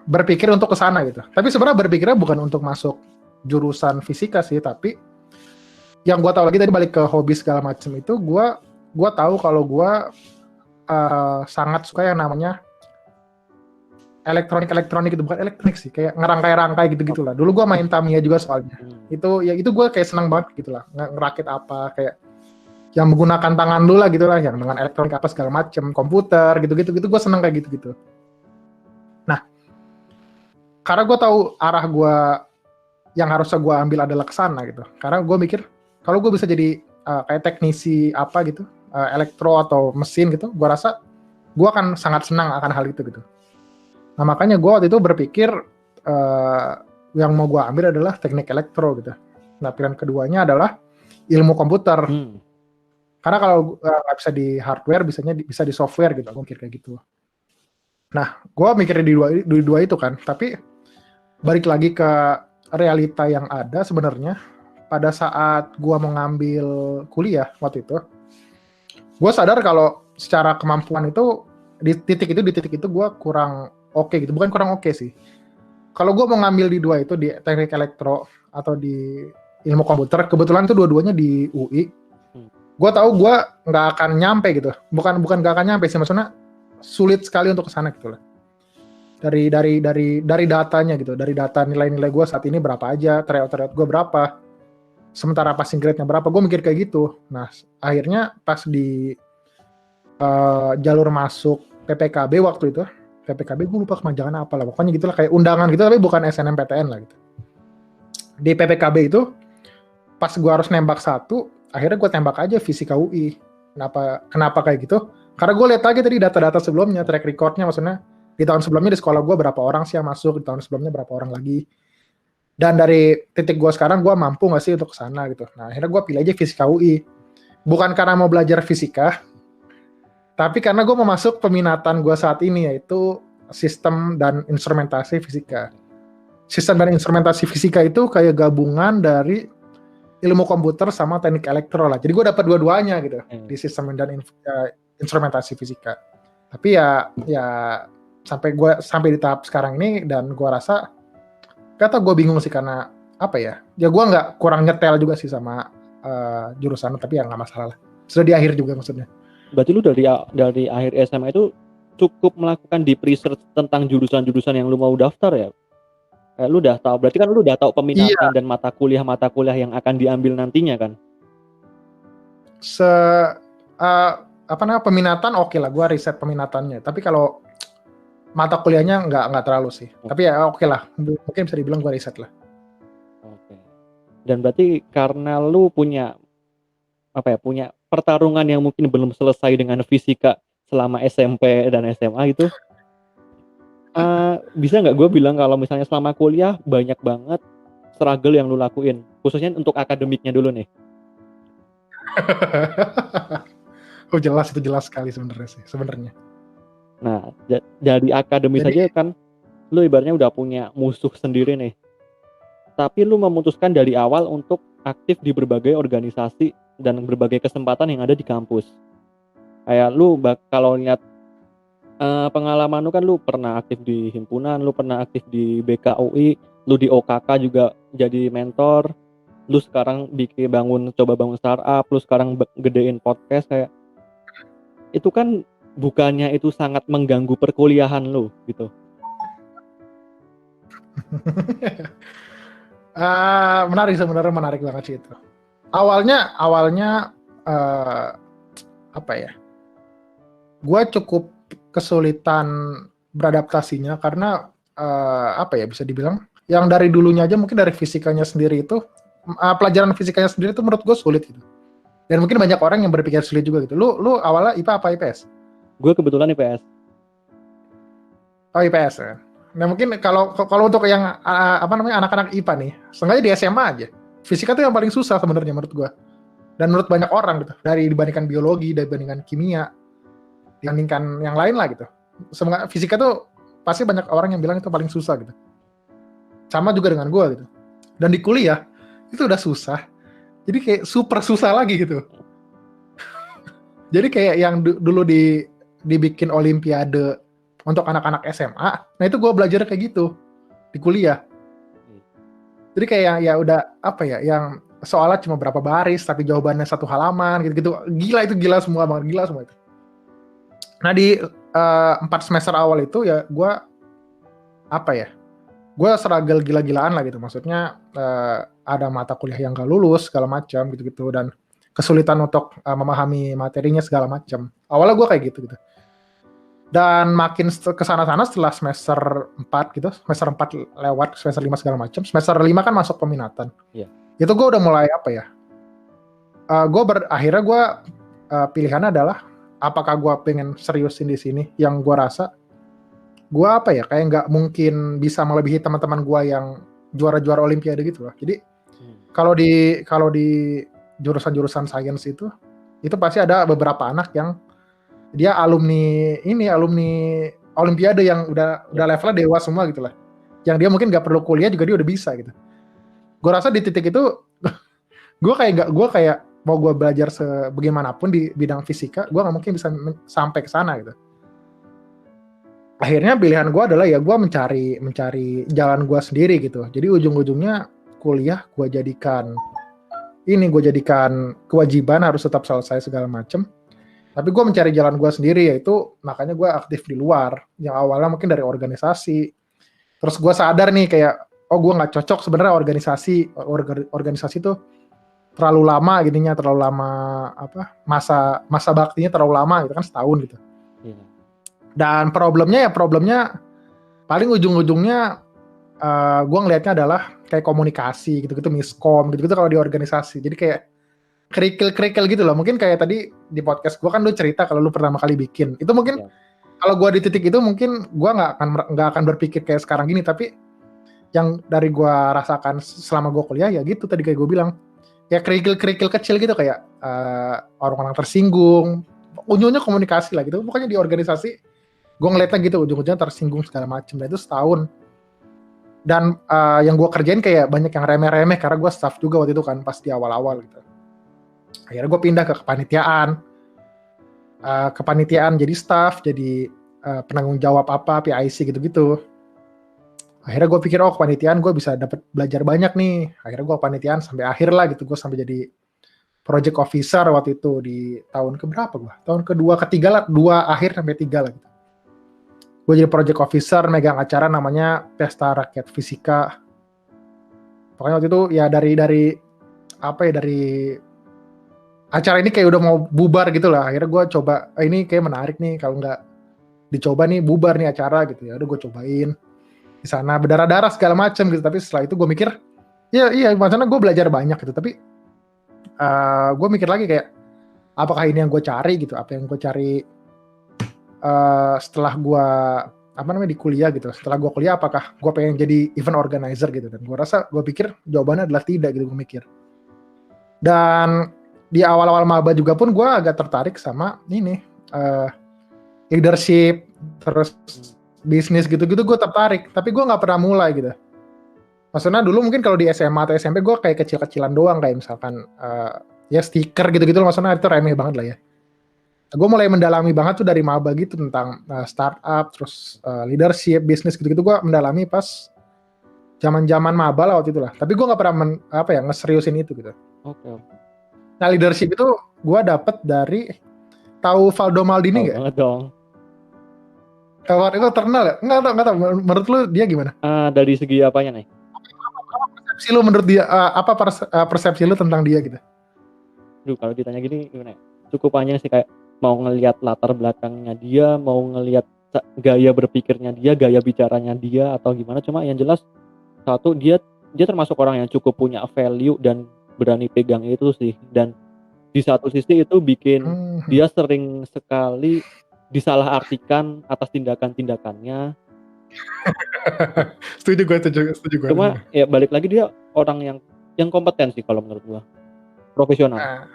berpikir untuk ke sana gitu. Tapi sebenarnya berpikirnya bukan untuk masuk jurusan fisika sih, tapi yang gue tahu lagi tadi balik ke hobi segala macam itu, gue tahu kalau gue sangat suka yang namanya elektronik itu, bukan elektronik sih, kayak ngerangkai gitu lah. Dulu gue main Tamiya juga soalnya. Itu gue kayak senang banget gitu lah, ngerakit apa kayak yang menggunakan tangan dulu lah gitu lah, yang dengan elektronik apa segala macam, komputer gitu gue seneng kayak gitu. Nah, karena gue tahu arah gue yang harusnya gue ambil adalah ke sana gitu. Karena gue mikir kalau gue bisa jadi kayak teknisi apa gitu, elektro atau mesin gitu, gue rasa gue akan sangat senang akan hal itu gitu. Nah makanya gue waktu itu berpikir yang mau gue ambil adalah teknik elektro gitu. Nah pilihan keduanya adalah ilmu komputer. Karena kalau nggak bisa di hardware, bisa di software gitu. Gue mikir kayak gitu. Nah gue mikirnya di dua itu kan. Tapi balik lagi ke realita yang ada sebenarnya. Pada saat gue mau ngambil kuliah waktu itu, gue sadar kalau secara kemampuan itu di titik itu gue kurang oke gitu. Bukan kurang oke sih. Kalau gue mau ngambil di dua itu, di teknik elektro atau di ilmu komputer, kebetulan itu dua-duanya di UI, gue tahu gue nggak akan nyampe gitu. Bukan nggak akan nyampe sih, maksudnya sulit sekali untuk kesana gitu lah. Dari datanya gitu, dari data nilai-nilai gue saat ini berapa aja, tryout gue berapa, sementara passing grade-nya berapa, gue mikir kayak gitu. Nah akhirnya pas di jalur masuk PPKB waktu itu, PPKB gue lupa kepanjangan apa lah, pokoknya gitulah kayak undangan gitu, tapi bukan SNMPTN lah gitu. Di PPKB itu pas gue harus nembak satu, akhirnya gue tembak aja Fisika UI. Kenapa kayak gitu? Karena gue lihat lagi tadi data-data sebelumnya, track record-nya, maksudnya di tahun sebelumnya di sekolah gue berapa orang sih yang masuk, di tahun sebelumnya berapa orang lagi. Dan dari titik gue sekarang, gue mampu nggak sih untuk kesana gitu. Nah akhirnya gue pilih aja Fisika UI. Bukan karena mau belajar fisika, tapi karena gue mau masuk peminatan gue saat ini, yaitu sistem dan instrumentasi fisika. Sistem dan instrumentasi fisika itu kayak gabungan dari ilmu komputer sama teknik elektro lah. Jadi gue dapat dua-duanya gitu di sistem dan instrumentasi fisika. Tapi ya sampai di tahap sekarang ini, dan gue rasa kata gue bingung sih karena apa ya? Ya gue nggak kurang nyetel juga sih sama jurusan, tapi ya nggak masalah lah. Sudah di akhir juga maksudnya. Berarti lu dari akhir SMA itu cukup melakukan deep research tentang jurusan-jurusan yang lu mau daftar ya? Kayak lu udah tahu, berarti kan lu udah tahu peminatan dan mata kuliah yang akan diambil nantinya kan? Peminatan oke lah, gue riset peminatannya. Tapi kalau mata kuliahnya nggak terlalu sih. Tapi ya oke lah, mungkin bisa dibilang gue riset lah. Oke. Dan berarti karena lu punya pertarungan yang mungkin belum selesai dengan fisika selama SMP dan SMA itu, bisa nggak gue bilang kalau misalnya selama kuliah banyak banget struggle yang lu lakuin, khususnya untuk akademiknya dulu nih? Oh jelas, itu jelas sekali sebenarnya. Nah, dari akademis saja kan lu ibaratnya udah punya musuh sendiri nih. Tapi lu memutuskan dari awal untuk aktif di berbagai organisasi dan berbagai kesempatan yang ada di kampus. Kayak lu kalau lihat pengalaman lu kan, lu pernah aktif di himpunan, lu pernah aktif di BKUI, lu di OKK juga jadi mentor, lu sekarang coba bangun startup, lu sekarang gedein podcast. Kayak itu kan bukannya itu sangat mengganggu perkuliahan lu gitu? Menarik banget sih itu. Awalnya apa ya? Gue cukup kesulitan beradaptasinya karena apa ya, bisa dibilang yang dari dulunya aja mungkin dari fisikanya sendiri itu, pelajaran fisikanya sendiri itu menurut gue sulit gitu. Dan mungkin banyak orang yang berpikir sulit juga gitu. Lu awalnya IPA apa IPS? Gue kebetulan IPS. Oh IPS ya. Nah mungkin kalau untuk yang anak-anak IPA nih, sengaja di SMA aja, fisika tuh yang paling susah sebenarnya menurut gue. Dan menurut banyak orang gitu, dibandingkan biologi, dibandingkan kimia, dibandingkan yang lain lah gitu. Semoga fisika tuh pasti banyak orang yang bilang itu paling susah gitu. Sama juga dengan gue gitu. Dan di kuliah itu udah susah, jadi kayak super susah lagi gitu. Jadi kayak yang dulu dibikin olimpiade untuk anak-anak SMA, nah itu gue belajar kayak gitu di kuliah. Jadi kayak ya udah apa ya, yang soalnya cuma berapa baris tapi jawabannya 1 halaman gitu-gitu. Gila semua banget, gila semua itu. Nah di 4 semester awal itu ya gue apa ya, gue struggle gila-gilaan lah gitu. Maksudnya ada mata kuliah yang gak lulus segala macam gitu-gitu, dan kesulitan untuk memahami materinya segala macam. Awalnya gue kayak gitu. Dan makin kesana-sana setelah semester 4 gitu, semester 4 lewat, semester 5 segala macam, semester 5 kan masuk peminatan. Yeah. Itu gue udah mulai apa ya, akhirnya gue pilihannya adalah apakah gue pengen seriusin di sini, yang gue rasa gue apa ya, kayak nggak mungkin bisa melebihi teman-teman gue yang juara-juara olimpiade gitu lah. Jadi kalau di jurusan-jurusan sains itu pasti ada beberapa anak yang dia alumni olimpiade yang udah levelnya dewa semua gitu lah. Yang dia mungkin nggak perlu kuliah juga dia udah bisa gitu. Gue rasa di titik itu gue kayak mau gue belajar sebagaimanapun di bidang fisika, gue nggak mungkin bisa sampai ke sana gitu. Akhirnya pilihan gue adalah ya gue mencari jalan gue sendiri gitu. Jadi ujung-ujungnya kuliah gue jadikan kewajiban, harus tetap selesai segala macem. Tapi gue mencari jalan gue sendiri, yaitu makanya gue aktif di luar. Yang awalnya mungkin dari organisasi, terus gue sadar nih kayak, oh gue nggak cocok sebenarnya organisasi tuh terlalu lama gininya, terlalu lama masa baktinya terlalu lama gitu kan, setahun gitu. Yeah. Dan problemnya paling ujung-ujungnya gue ngelihatnya adalah kayak komunikasi gitu-gitu, miskom gitu-gitu kalau di organisasi. Jadi kayak kerikil gitu loh. Mungkin kayak tadi di podcast gue kan lu cerita kalau lu pertama kali bikin. Itu mungkin kalau gue di titik itu mungkin gue nggak akan berpikir kayak sekarang gini. Tapi yang dari gue rasakan selama gue kuliah ya gitu tadi kayak gue bilang. Ya kerikil kecil gitu kayak orang-orang tersinggung. Ujungnya komunikasi lah gitu. Pokoknya di organisasi gue ngeliatnya gitu ujung-ujungnya tersinggung segala macam. Dan itu setahun. Dan yang gue kerjain kayak banyak yang remeh-remeh karena gue staff juga waktu itu kan pas di awal-awal gitu. Akhirnya gue pindah ke kepanitiaan jadi staff, jadi penanggung jawab apa PIC gitu-gitu. Akhirnya gue pikir kepanitiaan gue bisa dapat belajar banyak nih. Akhirnya gue kepanitiaan sampai akhir lah gitu, gue sampai jadi project officer waktu itu di tahun keberapa gue? Tahun kedua, ketiga lah, 2 akhir sampai 3 lah gitu. Gue jadi project officer, megang acara namanya Pesta Rakyat Fisika. Pokoknya waktu itu ya dari acara ini kayak udah mau bubar gitu lah. Akhirnya gue coba, ini kayak menarik nih, kalau nggak dicoba nih bubar nih acara gitu ya. Udah gue cobain di sana, berdarah-darah segala macam gitu. Tapi setelah itu gue mikir, iya maksudnya gue belajar banyak gitu. Tapi gue mikir lagi kayak, apakah ini yang gue cari gitu? Apa yang gue cari setelah gue di kuliah gitu. Setelah gue kuliah, apakah gue pengen jadi event organizer gitu? Dan gue pikir jawabannya adalah tidak gitu, gue mikir. Dan di awal-awal maba juga pun gue agak tertarik sama ini leadership, terus bisnis gitu-gitu gue tertarik. Tapi gue nggak pernah mulai gitu. Maksudnya dulu mungkin kalau di SMA atau SMP gue kayak kecil-kecilan doang, kayak misalkan ya stiker gitu-gitu, maksudnya itu remeh banget lah ya. Gue mulai mendalami banget tuh dari maba gitu tentang startup, terus leadership, bisnis gitu-gitu. Gue mendalami pas zaman-zaman maba lah waktu itu lah. Tapi gue nggak pernah ngeseriusin itu gitu. Oke. Nah, leadership itu gue dapet dari, tahu Valdo Maldini nggak? Banget dong. Kalau itu terkenal ya? Nggak tahu. Menurut lu dia gimana? Dari segi apanya nih? Apa persepsi lu menurut dia? Apa persepsi lu tentang dia gitu? Duh, kalau ditanya gini gimana? Cukup panjang sih, kayak mau ngelihat latar belakangnya dia, mau ngelihat gaya berpikirnya dia, gaya bicaranya dia, atau gimana. Cuma yang jelas satu, dia termasuk orang yang cukup punya value dan berani pegang itu sih. Dan di satu sisi itu bikin dia sering sekali disalahartikan atas tindakan-tindakannya. Setuju gue. Cuma ya balik lagi, dia orang yang kompeten sih kalau menurut gue, profesional.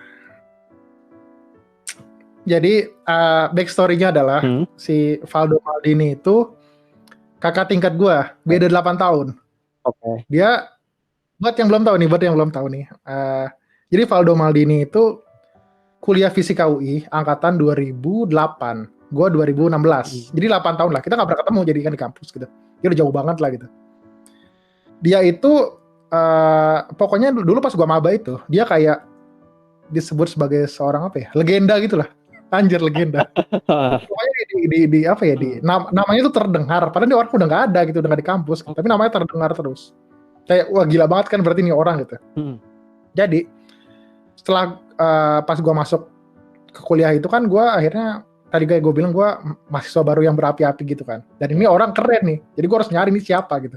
Jadi backstory-nya adalah si Valdo Maldini itu kakak tingkat gue, beda 8 tahun. Oke. Dia, buat yang belum tahu nih, jadi Valdo Maldini itu kuliah fisika UI angkatan 2008, gue 2016. Jadi 8 tahun lah, kita nggak pernah ketemu jadi kan di kampus gitu. Dia udah jauh banget lah gitu. Dia itu pokoknya dulu pas gue maba itu, dia kayak disebut sebagai seorang legenda gitu lah. Anjir, legenda. Pokoknya namanya tuh terdengar, padahal dia orang udah nggak ada gitu, udah nggak di kampus, tapi namanya terdengar terus. Kayak wah gila banget kan berarti ini orang gitu. Jadi setelah pas gue masuk ke kuliah itu kan, gue akhirnya tadi kayak gue bilang, gue mahasiswa baru yang berapi-api gitu kan. Dan ini orang keren nih, jadi gue harus nyari nih siapa gitu.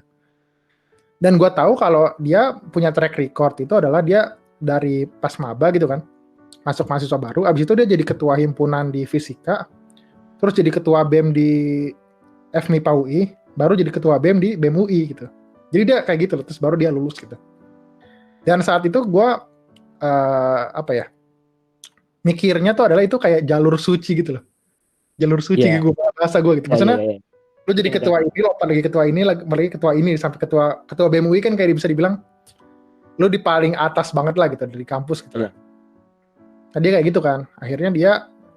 Dan gue tahu kalau dia punya track record itu adalah dia dari pas maba gitu kan, masuk mahasiswa baru, abis itu dia jadi ketua himpunan di fisika, terus jadi ketua BEM di FMIPA UI, baru jadi ketua BEM di BEM UI gitu. Jadi dia kayak gitu loh, terus baru dia lulus gitu. Dan saat itu gue mikirnya tuh adalah itu kayak jalur suci gitu loh. Jalur suci gue bahasa gue gitu. Maksudnya lu jadi ketua ini, lo lagi ketua ini, lagi ketua ini, sampai ketua BEM UI kan kayak bisa dibilang lu di paling atas banget lah gitu dari kampus gitu. Nah, dia kayak gitu kan. Akhirnya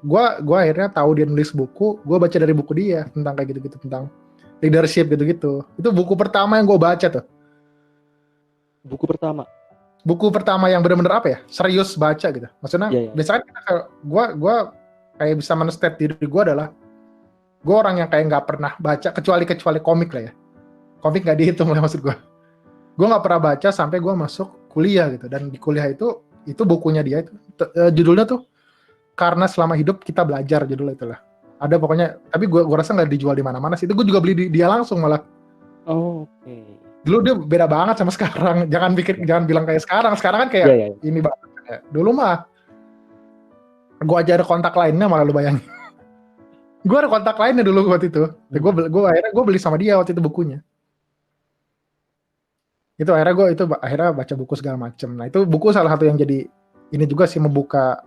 gue akhirnya tahu dia nulis buku, gue baca dari buku dia tentang kayak gitu-gitu, tentang leadership gitu-gitu. Itu buku pertama yang gue baca tuh. Buku pertama yang benar-benar serius baca gitu. Maksudnya biasanya gue kayak bisa men-state diri gue adalah gue orang yang kayak nggak pernah baca kecuali komik lah ya. Komik nggak dihitung lah maksud gue. Gue nggak pernah baca sampai gue masuk kuliah gitu. Dan di kuliah itu bukunya dia itu judulnya tuh Karena Selama Hidup Kita Belajar, judulnya itulah. Ada pokoknya, tapi gue rasa nggak dijual di mana-mana sih. Itu gue juga beli dia langsung malah. Oke. Dulu dia beda banget sama sekarang. Jangan bilang kayak sekarang. Sekarang kan kayak ini banget. Ya. Dulu mah gue aja ada kontak lainnya, malah lu bayangin. Gue ada kontak lainnya dulu waktu itu. Gue akhirnya beli sama dia waktu itu bukunya. Itu akhirnya baca buku segala macem. Nah itu buku salah satu yang jadi ini juga sih, membuka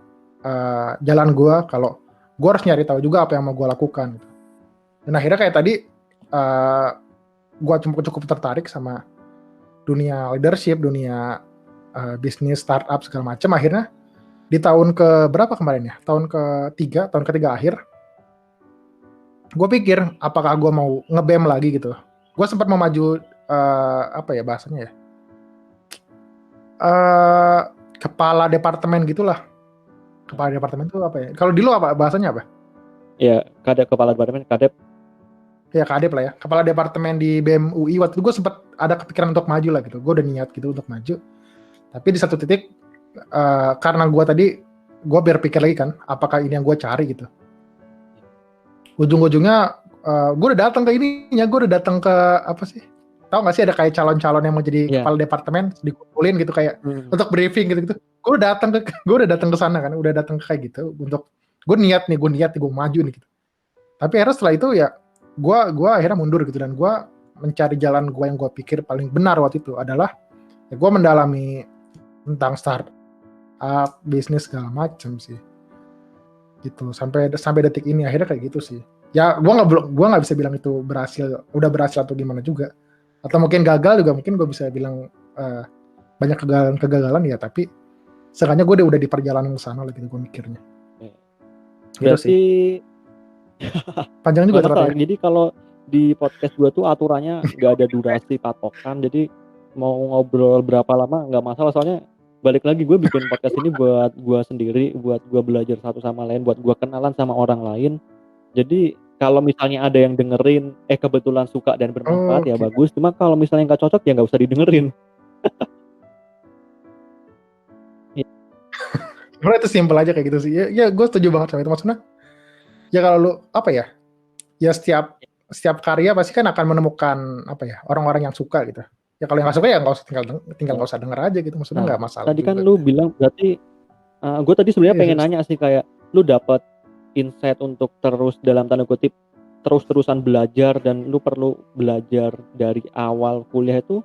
jalan gue kalau gue harus nyari tahu juga apa yang mau gue lakukan gitu. Dan akhirnya kayak tadi gue cukup tertarik sama dunia leadership, dunia bisnis, startup segala macam. Akhirnya di tahun ke berapa kemarin ya? Tahun ketiga akhir, gue pikir apakah gue mau nge-BEM lagi gitu. Gue sempat mau maju apa ya bahasanya ya? Kepala departemen gitulah. Kepala departemen itu apa ya? Kalau di lo apa bahasanya apa? Ya, kepala departemen, kadep. Ya kadep lah ya. Kepala departemen di BEM UI. Waktu itu gue sempat ada kepikiran untuk maju lah gitu. Gue udah niat gitu untuk maju. Tapi di satu titik karena gue tadi gue berpikir lagi kan, apakah ini yang gue cari gitu. Ujung-ujungnya gue udah datang ke ininya, gue udah datang ke apa sih? Tahu nggak sih ada kayak calon-calon yang mau jadi kepala departemen dikumpulin gitu kayak untuk briefing gitu-gitu. Gue udah datang ke sana kan, udah datang ke kayak gitu untuk gue niat nih gue maju nih gitu. Tapi akhirnya setelah itu ya gue akhirnya mundur gitu dan gue mencari jalan gue yang gue pikir paling benar waktu itu adalah ya gue mendalami tentang startup, bisnis segala macam sih gitu sampai detik ini akhirnya kayak gitu sih. Ya gue nggak bisa bilang itu udah berhasil atau gimana juga, atau mungkin gagal juga, mungkin gue bisa bilang banyak kegagalan ya, tapi seenggaknya gue udah di perjalanan ke sana lah gitu gue mikirnya. Berarti gitu sih. Panjang juga ternyata. Jadi kalau di podcast gue tuh aturannya nggak ada durasi patokan, jadi mau ngobrol berapa lama nggak masalah, soalnya balik lagi gue bikin podcast ini buat gue sendiri, buat gue belajar satu sama lain, buat gue kenalan sama orang lain. Jadi kalau misalnya ada yang dengerin kebetulan suka dan bermanfaat ya bagus, cuma kalau misalnya nggak cocok ya nggak usah didengerin. Sebenarnya itu simpel aja kayak gitu sih. Ya gue setuju banget sama itu. Maksudnya ya kalau lu apa ya? Ya setiap karya pasti kan akan menemukan apa ya? Orang-orang yang suka gitu. Ya kalau yang nggak suka ya nggak usah tinggal nggak usah denger aja gitu. Maksudnya nggak masalah. Tadi kan lu bilang berarti gue tadi sebenarnya pengen nanya sih kayak lu dapat insight untuk terus dalam tanda kutip terus-terusan belajar dan lu perlu belajar dari awal kuliah itu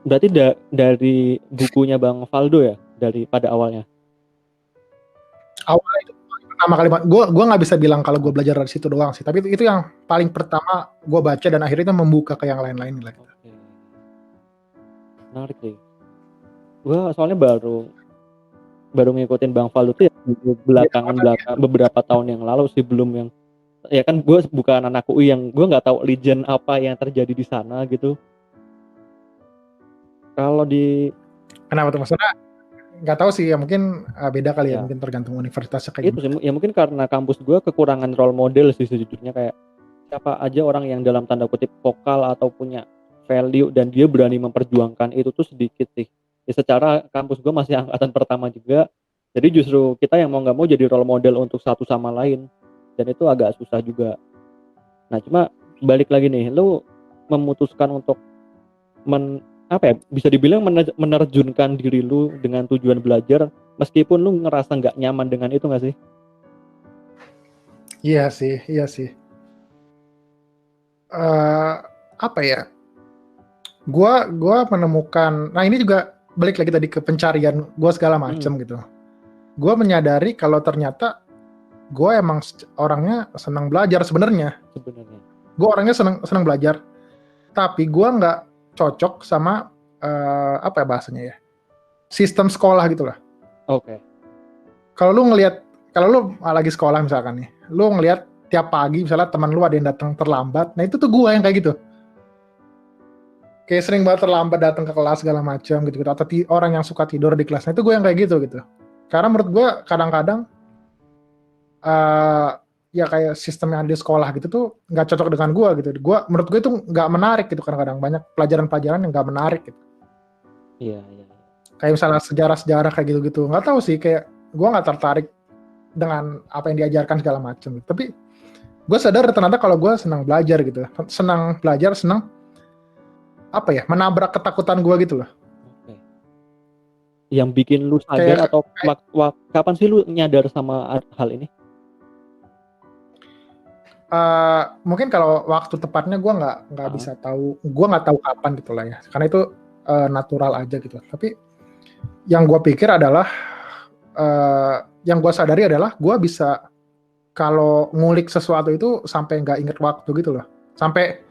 berarti dari bukunya Bang Faldo ya, dari pada awalnya. Awalnya itu pertama kali gue nggak bisa bilang kalau gue belajar dari situ doang sih, tapi itu yang paling pertama gue baca dan akhirnya membuka ke yang lain-lain lah. Oke. Menarik sih. Gue soalnya baru ngikutin Bang Faldo tuh ya belakangan beberapa tahun yang lalu sih, belum yang ya kan gue bukan anak UI yang gue nggak tahu legend apa yang terjadi di sana gitu. Kalau kenapa tuh maksudnya nggak tahu sih ya, mungkin beda kali ya, mungkin tergantung universitasnya kayak itu sih, ya mungkin karena kampus gue kekurangan role model sih sejujurnya, kayak siapa aja orang yang dalam tanda kutip vokal atau punya value dan dia berani memperjuangkan itu tuh sedikit sih ya, secara kampus gue masih angkatan pertama juga, jadi justru kita yang mau nggak mau jadi role model untuk satu sama lain dan itu agak susah juga. Nah cuma balik lagi nih, lu memutuskan untuk bisa dibilang menerjunkan diri lu dengan tujuan belajar meskipun lu ngerasa nggak nyaman dengan itu nggak sih? Iya sih. Apa ya? Gua menemukan, nah ini juga balik lagi tadi ke pencarian gue segala macam gitu. Gue menyadari kalau ternyata gue emang orangnya senang belajar sebenarnya. Gue orangnya senang belajar, tapi gue nggak cocok sama apa ya bahasanya ya, sistem sekolah gitu lah. Oke. Kalau lu lagi sekolah misalkan nih, lu ngelihat tiap pagi misalnya teman lu ada yang datang terlambat, nah itu tuh gue yang kayak gitu. Kayak sering banget terlambat datang ke kelas segala macam gitu. Atau orang yang suka tidur di kelas, nah itu gue yang kayak gitu. Karena menurut gue kadang-kadang ya kayak sistem yang di sekolah gitu tuh nggak cocok dengan gue gitu. Menurut gue itu nggak menarik gitu, kadang-kadang banyak pelajaran-pelajaran yang nggak menarik gitu. Iya. Kayak misalnya sejarah kayak gitu-gitu. Nggak tahu sih, kayak gue nggak tertarik dengan apa yang diajarkan segala macam. Tapi gue sadar ternyata kalau gue senang belajar gitu, senang apa ya, menabrak ketakutan gue gitu loh. Oke. Yang bikin lu sadar atau kapan sih lu nyadar sama hal ini? Mungkin kalau waktu tepatnya gue nggak bisa tahu, gue nggak tahu kapan gitu lah ya, karena itu natural aja gitu. Tapi yang gue pikir adalah yang gue sadari adalah gue bisa kalau ngulik sesuatu itu sampai nggak inget waktu gitu loh, sampai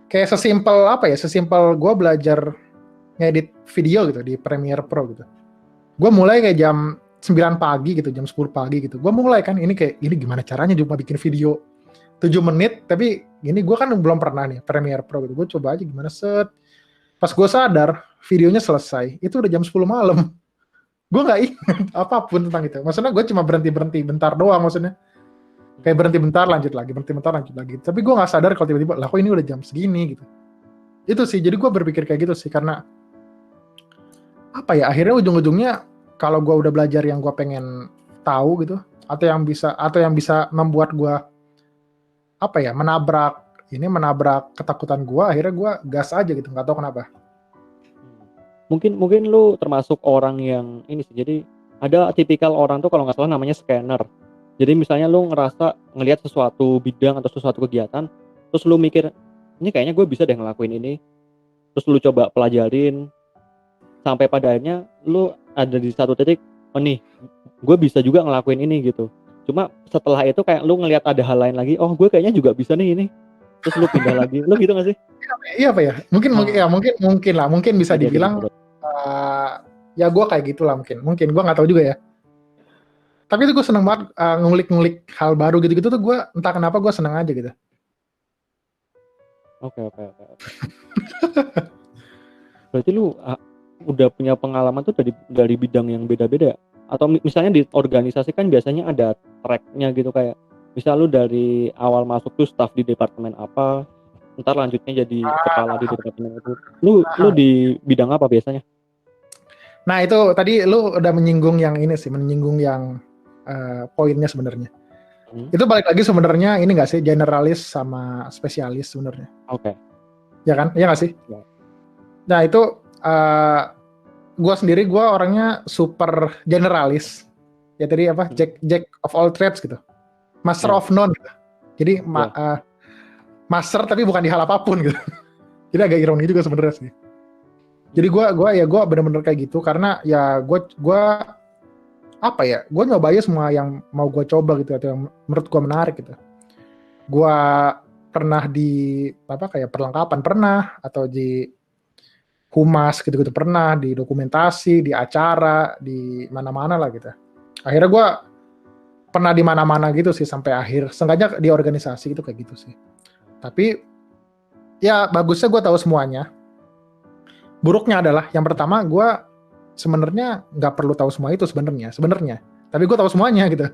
kayak sesimpel apa ya, sesimpel gue belajar ngedit video gitu di Premiere Pro gitu. Gue mulai kayak jam 9 pagi gitu, jam 10 pagi gitu. Gue mulai kan, ini gimana caranya cuma bikin video 7 menit, tapi ini gue kan belum pernah nih Premiere Pro gitu. Gue coba aja gimana set. Pas gue sadar, videonya selesai, itu udah jam 10 malam. Gue nggak ingat apapun tentang itu. Maksudnya gue cuma berhenti bentar doang maksudnya. Kayak berhenti bentar lanjut lagi, berhenti bentar lanjut lagi. Tapi gue nggak sadar kalau tiba-tiba, lah kok ini udah jam segini gitu. Itu sih, jadi gue berpikir kayak gitu sih, karena apa ya, akhirnya ujung-ujungnya kalau gue udah belajar yang gue pengen tahu gitu, atau yang bisa membuat gue apa ya, menabrak ketakutan gue, akhirnya gue gas aja gitu, nggak tahu kenapa. Mungkin lu termasuk orang yang ini sih. Jadi ada tipikal orang tuh kalau nggak salah namanya scanner. Jadi misalnya lu ngerasa ngelihat sesuatu bidang atau sesuatu kegiatan, terus lu mikir ini kayaknya gue bisa deh ngelakuin ini, terus lu coba pelajarin sampai pada akhirnya lu ada di satu titik, oh nih gue bisa juga ngelakuin ini gitu. Cuma setelah itu kayak lu ngelihat ada hal lain lagi, oh gue kayaknya juga bisa nih ini, terus lu pindah lagi. Lu gitu nggak sih? Iya apa ya, mungkin bisa Jadi dibilang gitu. ya gue kayak gitulah, mungkin gue nggak tahu juga ya. Tapi itu gue seneng banget ngulik-ngulik hal baru gitu-gitu tuh, gue entah kenapa gue seneng aja gitu. Oke. Berarti lu udah punya pengalaman tuh dari bidang yang beda-beda, atau misalnya di organisasi kan biasanya ada tracknya gitu, kayak misal lu dari awal masuk tuh staff di departemen apa, ntar lanjutnya jadi kepala di departemen itu. Lu di bidang apa biasanya? Nah itu tadi lu udah menyinggung yang poinnya sebenarnya. Itu balik lagi sebenarnya ini nggak sih, generalis sama spesialis sebenarnya. Oke. Ya kan? Iya nggak sih? Ya. Nah itu gue orangnya super generalis. Ya tadi apa? Jack of all trades gitu. Master of none gitu. Jadi master tapi bukan di hal apapun gitu. Jadi agak ironi juga sebenarnya sih. Jadi gue bener-bener kayak gitu, karena ya gue apa ya, gue nyobain semua yang mau gue coba gitu, atau yang menurut gue menarik gitu. Gue pernah di kayak perlengkapan pernah, atau di humas gitu-gitu pernah, di dokumentasi, di acara, di mana-mana lah gitu. Akhirnya gue pernah di mana-mana gitu sih sampai akhir. Seenggaknya di organisasi itu kayak gitu sih. Tapi ya bagusnya gue tahu semuanya. Buruknya adalah yang pertama, gue sebenarnya nggak perlu tahu semua itu sebenarnya. Tapi gue tahu semuanya gitu.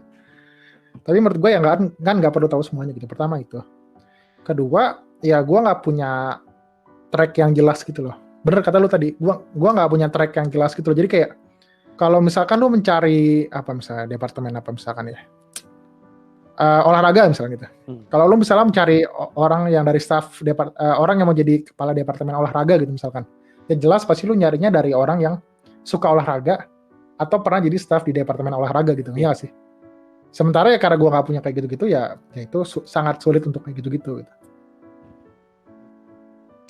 Tapi menurut gue ya nggak perlu tahu semuanya gitu. Pertama itu. Kedua, ya gue nggak punya track yang jelas gitu loh. Bener kata lu tadi, gue nggak punya track yang jelas gitu loh. Jadi kayak kalau misalkan lu mencari misalnya departemen misalkan ya, olahraga misalnya gitu. Kalau lu misalnya mencari orang yang dari staff orang yang mau jadi kepala departemen olahraga gitu misalkan, ya jelas pasti lu nyarinya dari orang yang suka olahraga atau pernah jadi staff di departemen olahraga gitu, ya sih. Sementara ya karena gue nggak punya kayak gitu-gitu, ya itu sangat sulit untuk kayak gitu-gitu. Gitu.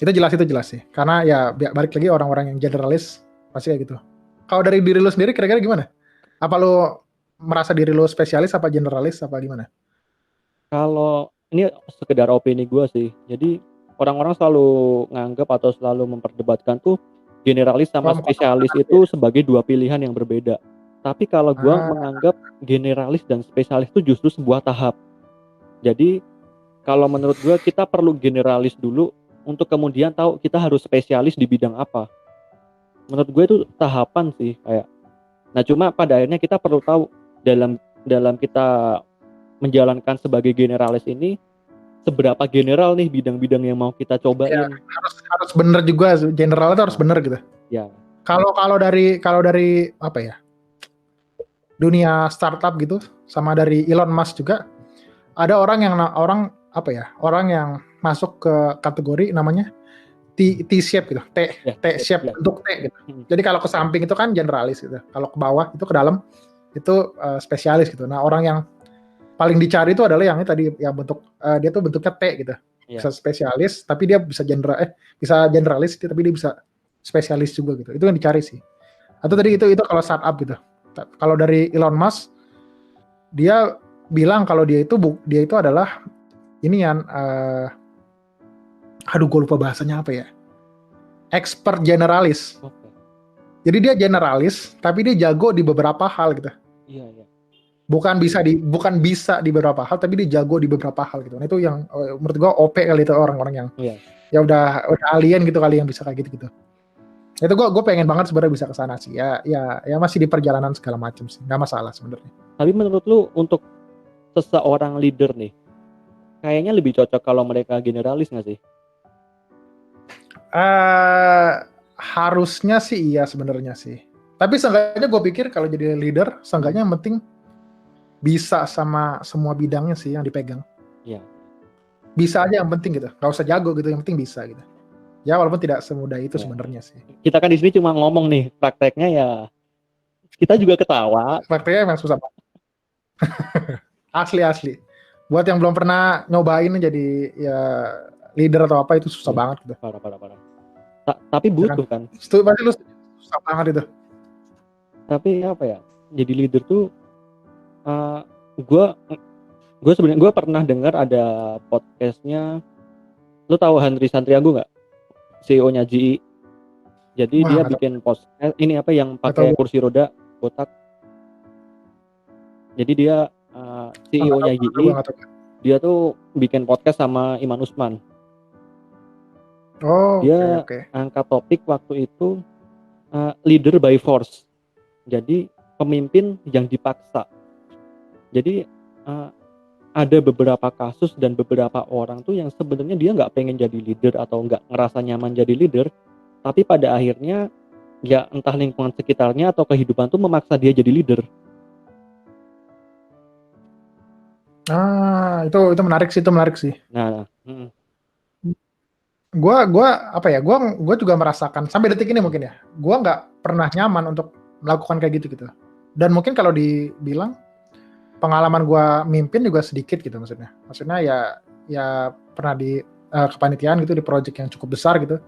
Itu jelas sih. Karena ya balik lagi, orang-orang yang generalis pasti kayak gitu. Kalau dari diri lu sendiri kira-kira gimana? Apa lu merasa diri lu spesialis apa generalis apa gimana? Kalau ini sekedar opini gue sih. Jadi orang-orang selalu nganggap atau selalu memperdebatkan tuh generalis sama spesialis itu sebagai dua pilihan yang berbeda. Tapi kalau gue menganggap generalis dan spesialis itu justru sebuah tahap. Jadi kalau menurut gue kita perlu generalis dulu untuk kemudian tahu kita harus spesialis di bidang apa. Menurut gue itu tahapan sih kayak. Nah cuma pada akhirnya kita perlu tahu dalam kita menjalankan sebagai generalis ini seberapa general nih bidang-bidang yang mau kita cobain. Ya, harus bener juga, general itu harus bener gitu. Ya. Kalau dari apa ya, dunia startup gitu, sama dari Elon Musk juga ada orang yang masuk ke kategori namanya T-shape gitu, T-shape bentuk T gitu. Jadi kalau ke samping itu kan generalis gitu, kalau ke bawah itu ke dalam itu spesialis gitu. Nah orang yang paling dicari itu adalah yang ini tadi, yang dia tuh bentuknya T gitu, bisa spesialis tapi dia bisa generalis tapi dia bisa spesialis juga gitu. Itu yang dicari sih. Atau tadi itu kalau startup gitu. Kalau dari Elon Musk, dia bilang kalau dia itu adalah ini yang aduh gue lupa bahasanya apa ya, expert generalis. Oke. Jadi dia generalis tapi dia jago di beberapa hal gitu. Iya, iya. Bukan bisa di beberapa hal tapi dia jago di beberapa hal gitu. Nah itu yang menurut gue OP kali itu orang-orang yang Iya. ya udah alien gitu kali yang bisa kayak gitu. Itu gue pengen banget sebenarnya bisa ke sana sih. Ya masih di perjalanan segala macam sih. Nggak masalah sebenarnya. Tapi menurut lu untuk seseorang leader nih, kayaknya lebih cocok kalau mereka generalis nggak sih? Harusnya sih iya sebenarnya sih. Tapi seenggaknya gue pikir kalau jadi leader, seenggaknya yang penting bisa sama semua bidangnya sih yang dipegang. Iya. Bisa aja yang penting gitu. Gak usah jago gitu, yang penting bisa gitu. Ya walaupun tidak semudah itu Ya. sebenarnya sih. Kita kan di sini cuma ngomong nih, prakteknya ya kita juga ketawa. Prakteknya emang susah banget. Asli. Buat yang belum pernah nyobain jadi ya leader atau apa itu susah banget gitu. Parah. Tapi butuh kan? Pasti lu susah banget itu. Tapi apa ya? Jadi leader tuh, gue sebenarnya gue pernah dengar ada podcastnya. Lu tahu Henry Santriago nggak? CEO-nya GE. Jadi Wah, dia nggak bikin ini apa yang Nggak pakai tahu. kursi roda kotak. Jadi dia CEO-nya GE. Nggak tahu. Dia tuh bikin podcast sama Iman Usman. Oh, Dia oke. angkat topik waktu itu leader by force. Jadi pemimpin yang dipaksa. Jadi ada beberapa kasus dan beberapa orang tuh yang sebenarnya dia nggak pengen jadi leader atau nggak ngerasa nyaman jadi leader, tapi pada akhirnya ya entah lingkungan sekitarnya atau kehidupan tuh memaksa dia jadi leader. Itu menarik sih. Nah, Gue juga merasakan sampai detik ini mungkin ya, gue nggak pernah nyaman untuk melakukan kayak gitu. Dan mungkin kalau dibilang pengalaman gue mimpin juga sedikit gitu maksudnya ya pernah di kepanitiaan gitu di project yang cukup besar gitu,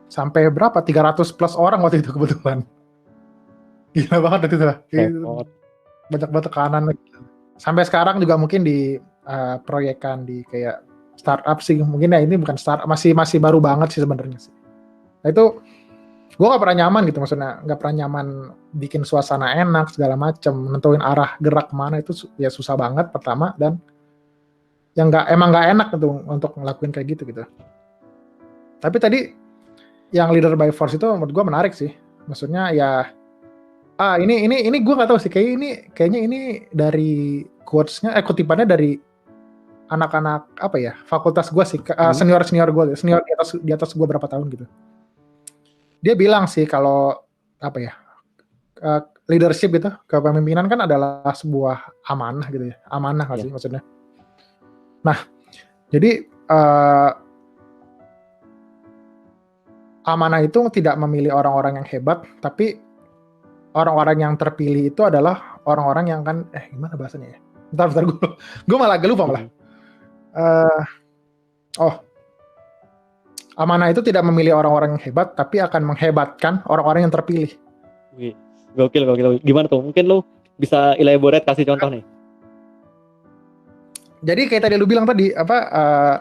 sampai berapa 300 plus orang waktu itu kebetulan. Gila banget itu lah, banyak banget tekanan. Sampai sekarang juga mungkin di proyekan di kayak startup sih, mungkin ya ini bukan startup, masih baru banget sih sebenarnya sih. Nah itu gue nggak pernah nyaman gitu, maksudnya nggak pernah nyaman bikin suasana enak segala macam, nentuin arah gerak kemana itu ya susah banget pertama, dan yang emang nggak enak gitu untuk ngelakuin kayak gitu. Tapi tadi yang leader by force itu menurut gue menarik sih, maksudnya ya ini gue nggak tahu sih, kayaknya ini dari quotes-nya kutipannya dari anak-anak apa ya fakultas gue sih, senior gue, senior di atas gue berapa tahun gitu. Dia bilang sih kalau apa ya, leadership gitu, kepemimpinan kan adalah sebuah amanah gitu ya, amanah nggak sih maksudnya. Nah jadi amanah itu tidak memilih orang-orang yang hebat, tapi orang-orang yang terpilih itu adalah orang-orang yang kan gimana bahasanya ya? Bentar gue malah lupa malah. Amanah itu tidak memilih orang-orang yang hebat, tapi akan menghebatkan orang-orang yang terpilih. Wih, gokil. Gimana tuh? Mungkin lo bisa elaborate, kasih contoh nih. Jadi kayak tadi lu bilang tadi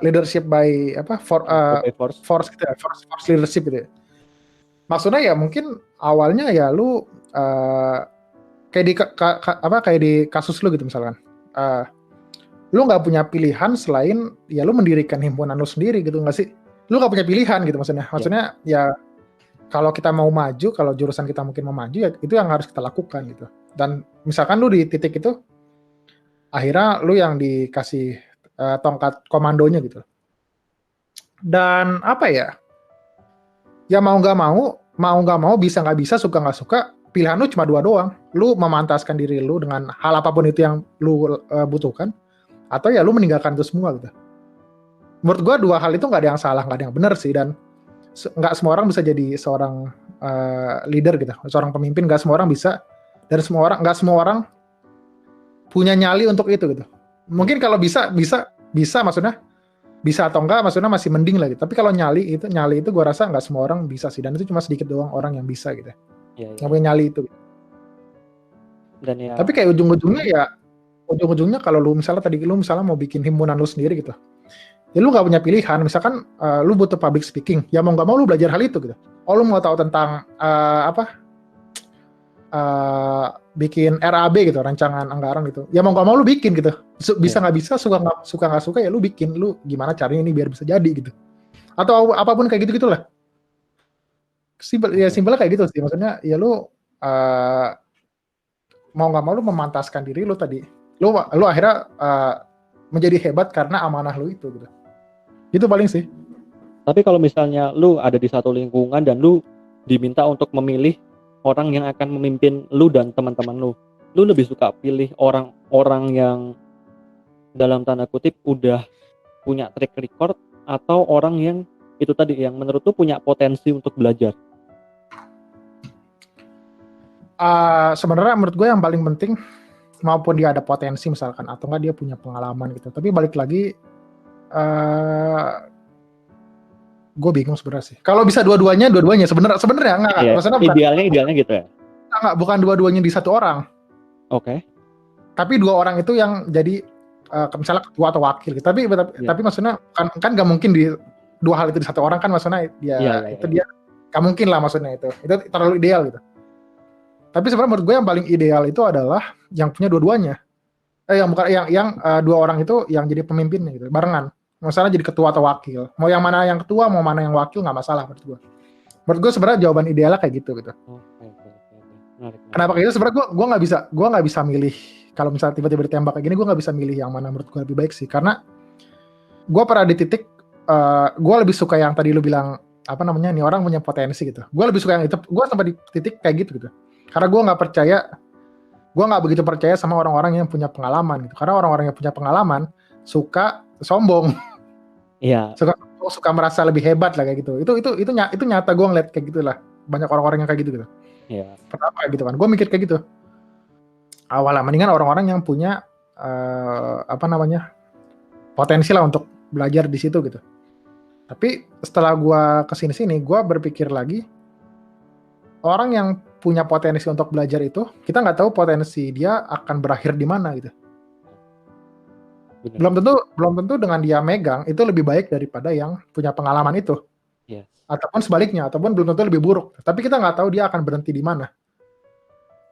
leadership by force gitu ya, force leadership gitu ya. Maksudnya ya mungkin awalnya ya lu kayak di kasus lu gitu misalkan. Lu nggak punya pilihan selain ya lu mendirikan himpunan lu sendiri gitu, nggak sih? Lu nggak punya pilihan gitu maksudnya ya kalau kita mau maju, kalau jurusan kita mungkin mau maju ya itu yang harus kita lakukan gitu. Dan misalkan lu di titik itu akhirnya lu yang dikasih tongkat komandonya gitu. Dan apa ya mau nggak mau, bisa nggak bisa, suka nggak suka, pilihan lu cuma dua doang. Lu memantaskan diri lu dengan hal apapun itu yang lu butuhkan, atau ya lu meninggalkan itu semua gitu. Menurut gue dua hal itu nggak ada yang salah, nggak ada yang benar sih, dan nggak semua orang bisa jadi seorang leader gitu, seorang pemimpin. Nggak semua orang bisa, dan nggak semua orang punya nyali untuk itu gitu. Mungkin kalau bisa maksudnya bisa atau enggak maksudnya masih mending lah gitu. Tapi kalau nyali itu gue rasa nggak semua orang bisa sih, dan itu cuma sedikit doang orang yang bisa gitu. Yang punya nyali itu. Dan ya. Tapi kayak ujung-ujungnya kalau lu misalnya mau bikin himpunan lu sendiri gitu, ya lu nggak punya pilihan. Misalkan lu butuh public speaking, ya mau nggak mau lu belajar hal itu gitu. Oh lu mau tahu tentang bikin RAB gitu, rancangan anggaran gitu, ya mau nggak mau lu bikin gitu. Bisa nggak bisa, suka nggak suka ya lu bikin. Lu gimana caranya ini biar bisa jadi gitu, atau apapun kayak gitu gitulah. Simpelnya kayak gitu sih. Maksudnya ya lu mau nggak mau lu memantaskan diri lu tadi. Lu akhirnya menjadi hebat karena amanah lu itu gitu. Itu paling sih. Tapi kalau misalnya lu ada di satu lingkungan dan lu diminta untuk memilih orang yang akan memimpin lu dan teman-teman lu lebih suka pilih orang-orang yang dalam tanda kutip udah punya track record atau orang yang itu tadi yang menurut lu punya potensi untuk belajar? Sebenarnya menurut gue yang paling penting, maupun dia ada potensi misalkan atau enggak dia punya pengalaman gitu. Tapi balik lagi, gue bingung sebenarnya sih. Kalau bisa dua-duanya sebenarnya enggak. Yeah, maksudnya idealnya gitu ya. Enggak, bukan dua-duanya di satu orang. Oke. Tapi dua orang itu yang jadi misalnya ketua atau wakil gitu. Tapi maksudnya kan nggak mungkin di dua hal itu di satu orang kan, maksudnya dia dia nggak mungkin lah, maksudnya itu terlalu ideal gitu. Tapi sebenarnya menurut gue yang paling ideal itu adalah yang punya dua-duanya. Yang dua orang itu yang jadi pemimpinnya gitu, barengan. Misalnya jadi ketua atau wakil. Mau yang mana yang ketua, mau mana yang wakil, nggak masalah menurut gue. Menurut gue sebenarnya jawaban idealnya kayak gitu. Kenapa kayak gitu? Sebenarnya gue nggak bisa milih. Kalau misalnya tiba-tiba ditembak kayak gini, gue nggak bisa milih yang mana menurut gue lebih baik sih. Karena gue pernah di titik, gue lebih suka yang tadi lu bilang, nih orang punya potensi gitu. Gue lebih suka yang itu. Gue sampai di titik kayak gitu. Karena gue nggak begitu percaya sama orang-orang yang punya pengalaman gitu. Karena orang-orang yang punya pengalaman suka sombong. Iya. Suka merasa lebih hebat lah kayak gitu. Itu nyata, gue ngeliat kayak gitulah. Banyak orang-orang yang kayak gitu. Iya. Kenapa gitu kan? Gue mikir kayak gitu. Awalnya mendingan orang-orang yang punya potensi lah untuk belajar di situ gitu. Tapi setelah gue kesini-sini, gue berpikir lagi, orang yang punya potensi untuk belajar itu, kita nggak tahu potensi dia akan berakhir di mana gitu. Benar. Belum tentu dengan dia megang itu lebih baik daripada yang punya pengalaman itu. Yes. Ataupun sebaliknya, ataupun belum tentu lebih buruk. Tapi kita nggak tahu dia akan berhenti di mana.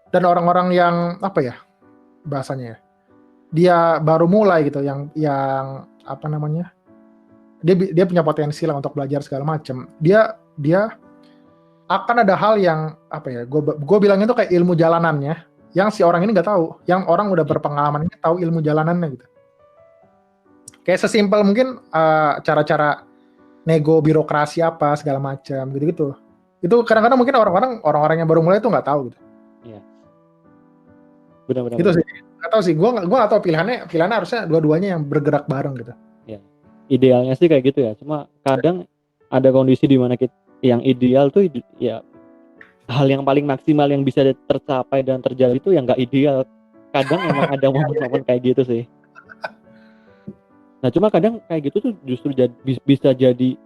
Dan orang-orang yang bahasanya ya, dia baru mulai gitu, yang dia punya potensi lah untuk belajar segala macam. Dia akan ada hal yang gue bilangnya itu kayak ilmu jalanannya yang si orang ini nggak tahu, yang orang udah berpengalaman ini tahu ilmu jalanannya gitu. Kayak sesimpel mungkin cara-cara nego birokrasi apa segala macam gitu. Itu kadang-kadang mungkin orang-orang yang baru mulai itu nggak tahu gitu. Iya. Benar-benar. Itu sih, nggak tahu sih. Gue nggak tahu pilihannya harusnya dua-duanya yang bergerak bareng gitu. Ya. Idealnya sih kayak gitu ya. Cuma kadang ada kondisi di mana yang ideal tuh ya hal yang paling maksimal yang bisa tercapai dan terjadi itu yang nggak ideal. Kadang emang ada momen-momen kayak gitu sih. Nah cuma kadang kayak gitu tuh justru bisa jadi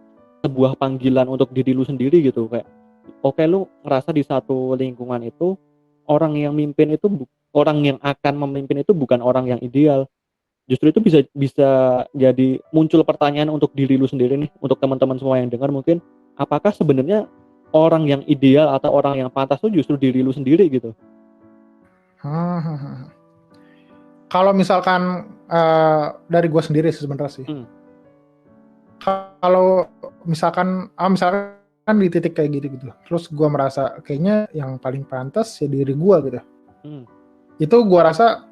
sebuah panggilan untuk diri lu sendiri gitu. Kayak oke, lu ngerasa di satu lingkungan itu orang yang akan memimpin itu bukan orang yang ideal. Justru itu bisa jadi muncul pertanyaan untuk diri lu sendiri nih, untuk teman-teman semua yang dengar mungkin, apakah sebenarnya orang yang ideal atau orang yang pantas itu justru diri lu sendiri gitu? Kalau misalkan dari gue sendiri sebenarnya sih. Kalau misalkan di titik kayak gitu, terus gue merasa kayaknya yang paling pantas ya diri gue gitu. Itu gue rasa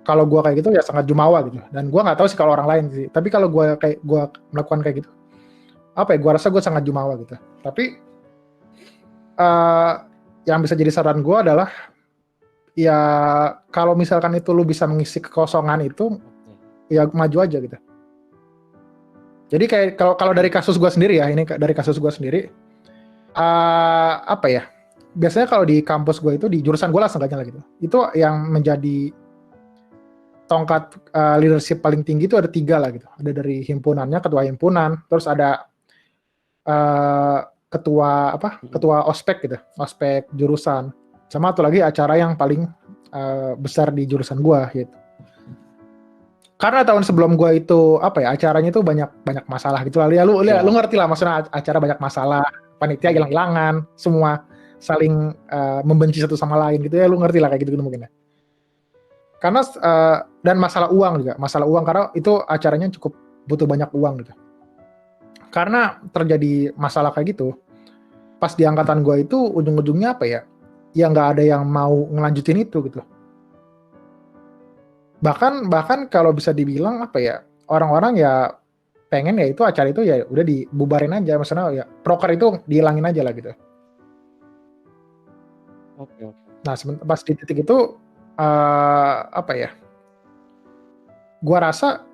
kalau gue kayak gitu ya sangat jumawa gitu. Dan gue nggak tahu sih kalau orang lain sih. Tapi kalau gue melakukan kayak gitu, gue rasa gue sangat jumawa gitu. Tapi yang bisa jadi saran gue adalah ya kalau misalkan itu lu bisa mengisi kekosongan itu, ya maju aja gitu. Jadi kayak kalau dari kasus gue sendiri ya, biasanya kalau di kampus gue itu, di jurusan gue lah seenggaknya gitu, itu yang menjadi tongkat leadership paling tinggi itu ada 3 lah gitu. Ada dari himpunannya, ketua himpunan, terus ada ketua ospek gitu, ospek jurusan, sama satu lagi acara yang paling besar di jurusan gue gitu. Karena tahun sebelum gua itu apa ya, acaranya itu banyak masalah gitu lah. Ya lu ngerti lah maksudnya acara banyak masalah, panitia hilang-hilangan, semua saling membenci satu sama lain gitu ya, lu ngerti lah kayak gitu mungkin ya. Karena dan masalah uang juga, karena itu acaranya cukup butuh banyak uang gitu. Karena terjadi masalah kayak gitu, pas di angkatan gua itu ujung-ujungnya apa ya? Ya nggak ada yang mau ngelanjutin itu gitu. Bahkan kalau bisa dibilang apa ya, orang-orang ya pengen ya itu acara itu ya udah dibubarin aja, maksudnya ya proker itu dihilangin aja lah gitu. Oke. Nah pas di titik itu apa ya, gua rasa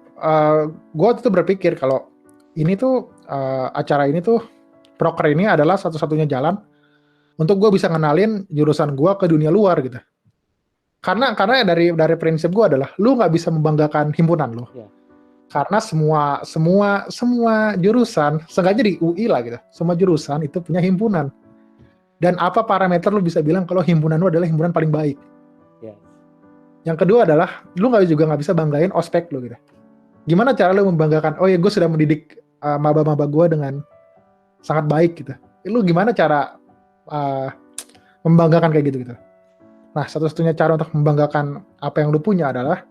gua tuh berpikir kalau ini tuh acara ini tuh proker ini adalah satu-satunya jalan untuk gue bisa ngenalin jurusan gue ke dunia luar gitu. Karena dari prinsip gue adalah lu nggak bisa membanggakan himpunan lo. Yeah. Karena semua jurusan, sengaja di UI lah gitu, semua jurusan itu punya himpunan. Dan apa parameter lu bisa bilang kalau himpunan lu adalah himpunan paling baik? Yeah. Yang kedua adalah lu juga nggak bisa banggain ospek lu gitu. Gimana cara lu membanggakan? Oh ya gue sudah mendidik maba-maba gue dengan sangat baik gitu. Lu gimana cara membanggakan kayak gitu? Nah, satu-satunya cara untuk membanggakan apa yang lu punya adalah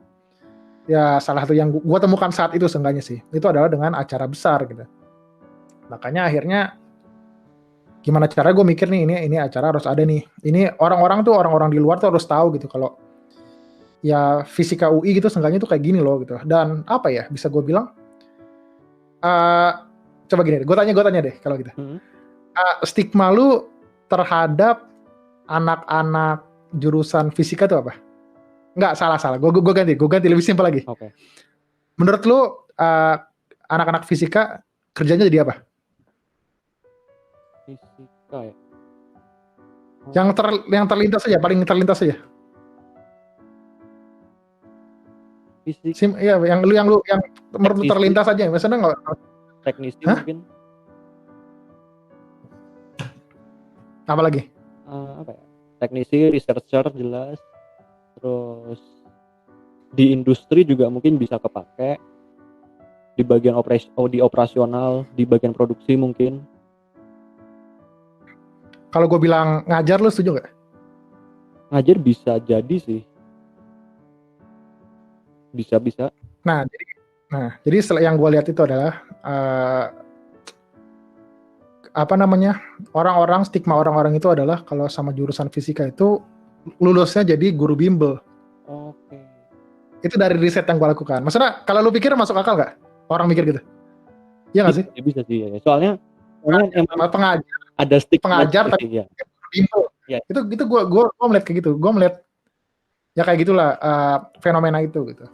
ya salah satu yang gua temukan saat itu seenggaknya sih, itu adalah dengan acara besar gitu. Makanya akhirnya gimana cara gue mikir nih ini acara harus ada nih. Ini orang-orang di luar tuh harus tahu gitu kalau ya fisika UI gitu seenggaknya tuh kayak gini loh gitu. Dan apa ya bisa gue bilang coba gini, gue tanya deh kalau gitu. Stigma lu terhadap anak-anak jurusan fisika itu apa? Enggak, salah. Gue ganti lebih simpel lagi. Okay. Menurut lu anak-anak fisika kerjanya jadi apa? Fisika ya. Yang terlintas saja, paling terlintas saja. Fisika. Iya, yang menurut lu terlintas aja, maksudnya nggak? Teknisi mungkin. Apa lagi? Apa ya? Teknisi, researcher jelas, terus di industri juga mungkin bisa kepake di bagian di operasional, di bagian produksi mungkin. Kalau gue bilang ngajar, lu setuju nggak? Ngajar bisa jadi sih, bisa. Nah jadi setelah yang gue lihat itu adalah stigma orang-orang itu adalah kalau sama jurusan fisika itu lulusnya jadi guru bimbel. Oke. Itu dari riset yang gue lakukan. Maksudnya kalau lu pikir masuk akal nggak? Orang mikir gitu? Iya nggak sih? Bisa sih ya. Soalnya emang pengajar, ada stigma pengajar tapi ya. bimbel. Ya. Itu gue melihat kayak gitu. Gue melihat ya kayak gitulah fenomena itu gitu.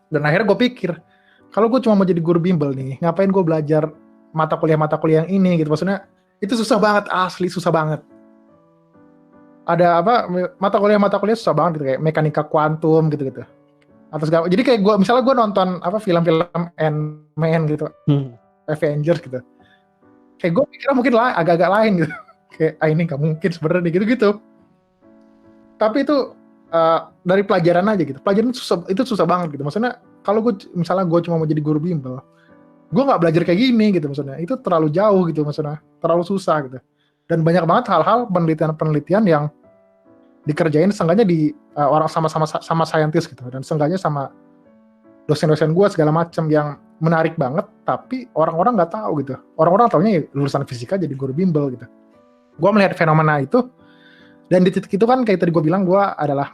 Dan akhirnya gue pikir kalau gue cuma mau jadi guru bimbel nih, ngapain gue belajar mata kuliah yang ini gitu, maksudnya itu susah banget, asli susah banget. Ada mata kuliah susah banget gitu, kayak mekanika kuantum gitu. Atau segala, jadi kayak misalnya gue nonton film-film Ant-Man gitu, Avengers gitu, kayak gue pikirnya mungkin agak-agak lain gitu, kayak ini nggak mungkin sebenarnya gitu. Tapi itu dari pelajaran aja gitu, pelajaran itu susah banget gitu, maksudnya kalau misalnya gue cuma mau jadi guru bimbel, gue nggak belajar kayak gini gitu, maksudnya itu terlalu jauh gitu, maksudnya terlalu susah gitu. Dan banyak banget hal-hal penelitian yang dikerjain seenggaknya di orang sama saintis gitu, dan seenggaknya sama dosen-dosen gue segala macam yang menarik banget, tapi orang-orang nggak tahu gitu. Orang-orang taunya ya lulusan fisika jadi guru bimbel gitu. Gue melihat fenomena itu, dan di titik itu kan kayak tadi gue bilang, gue adalah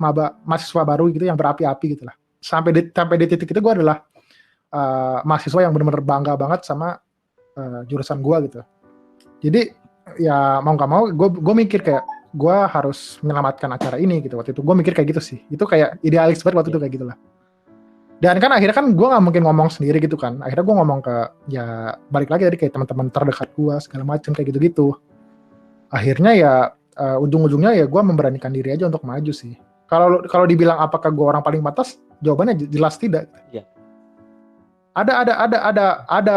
mahasiswa baru gitu yang berapi-api gitu lah. Sampai di titik itu gue adalah mahasiswa yang benar-benar bangga banget sama jurusan gue gitu. Jadi ya mau nggak mau gue mikir kayak gue harus menyelamatkan acara ini gitu. Waktu itu gue mikir kayak gitu sih. Itu kayak idealis banget waktu itu kayak gitulah. Dan kan akhirnya kan gue nggak mungkin ngomong sendiri gitu kan. Akhirnya gue ngomong ke ya balik lagi tadi kayak teman-teman terdekat gue segala macam kayak gitu-gitu. Akhirnya ya ujung-ujungnya ya gue memberanikan diri aja untuk maju sih. Kalau dibilang apakah gue orang paling pantas, jawabannya jelas tidak. Yeah. Ada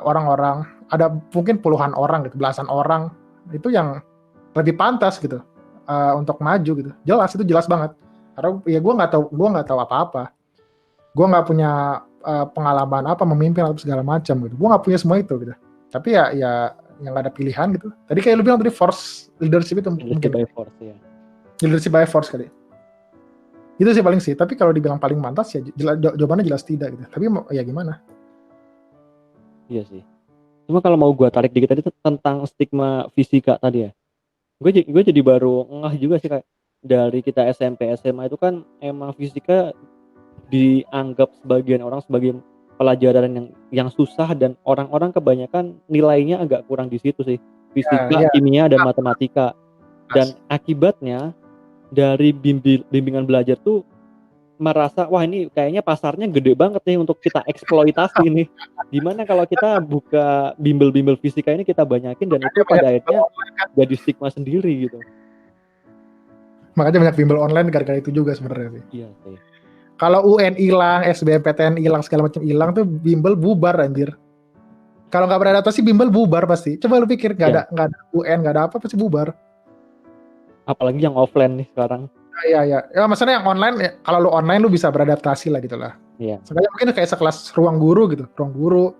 orang-orang, ada mungkin puluhan orang gitu, belasan orang itu yang lebih pantas gitu untuk maju gitu. Jelas, itu jelas banget. Karena ya gue nggak tahu apa-apa. gue nggak punya pengalaman apa memimpin atau segala macam gitu. Gue nggak punya semua itu gitu. Tapi ya yang nggak ada pilihan gitu. Tadi kayak lu bilang tadi force leadership itu leadership mungkin by force ya. leadership by force kali. Itu sih paling sih. Tapi kalau dibilang paling pantas ya jawabannya jelas tidak gitu. Tapi ya gimana? Iya sih. Cuma kalau mau gue tarik dikit tadi tentang stigma fisika tadi ya. Gue jadi baru ngeh juga sih, kayak dari kita SMP SMA itu kan emang fisika dianggap sebagian orang sebagai pelajaran yang susah, dan orang-orang kebanyakan nilainya agak kurang di situ sih. Ya, Fisika, ya. kimia, dan matematika. Dan akibatnya dari bimbingan belajar tuh merasa, wah ini kayaknya pasarnya gede banget nih untuk kita eksploitasi nih. Gimana kalau kita buka bimbel-bimbel fisika ini kita banyakin, dan itu Banyak pada bimbel akhirnya online kan. jadi stigma sendiri gitu. Makanya banyak bimbel online gara-gara itu juga sebenarnya sih. Iya sih. Kalau UN hilang, SBMPTN hilang, segala macam hilang tuh bimbel bubar anjir. Kalau nggak beradaptasi bimbel bubar pasti. Coba lu pikir Iya. nggak ada UN, nggak ada apa pasti bubar. Apalagi yang offline nih sekarang. Iya, iya. Ya maksudnya yang online ya, kalau lu online lu bisa beradaptasi lah gitu lah. Iya. Sebenarnya mungkin kayak sekelas ruang guru gitu, ruang guru,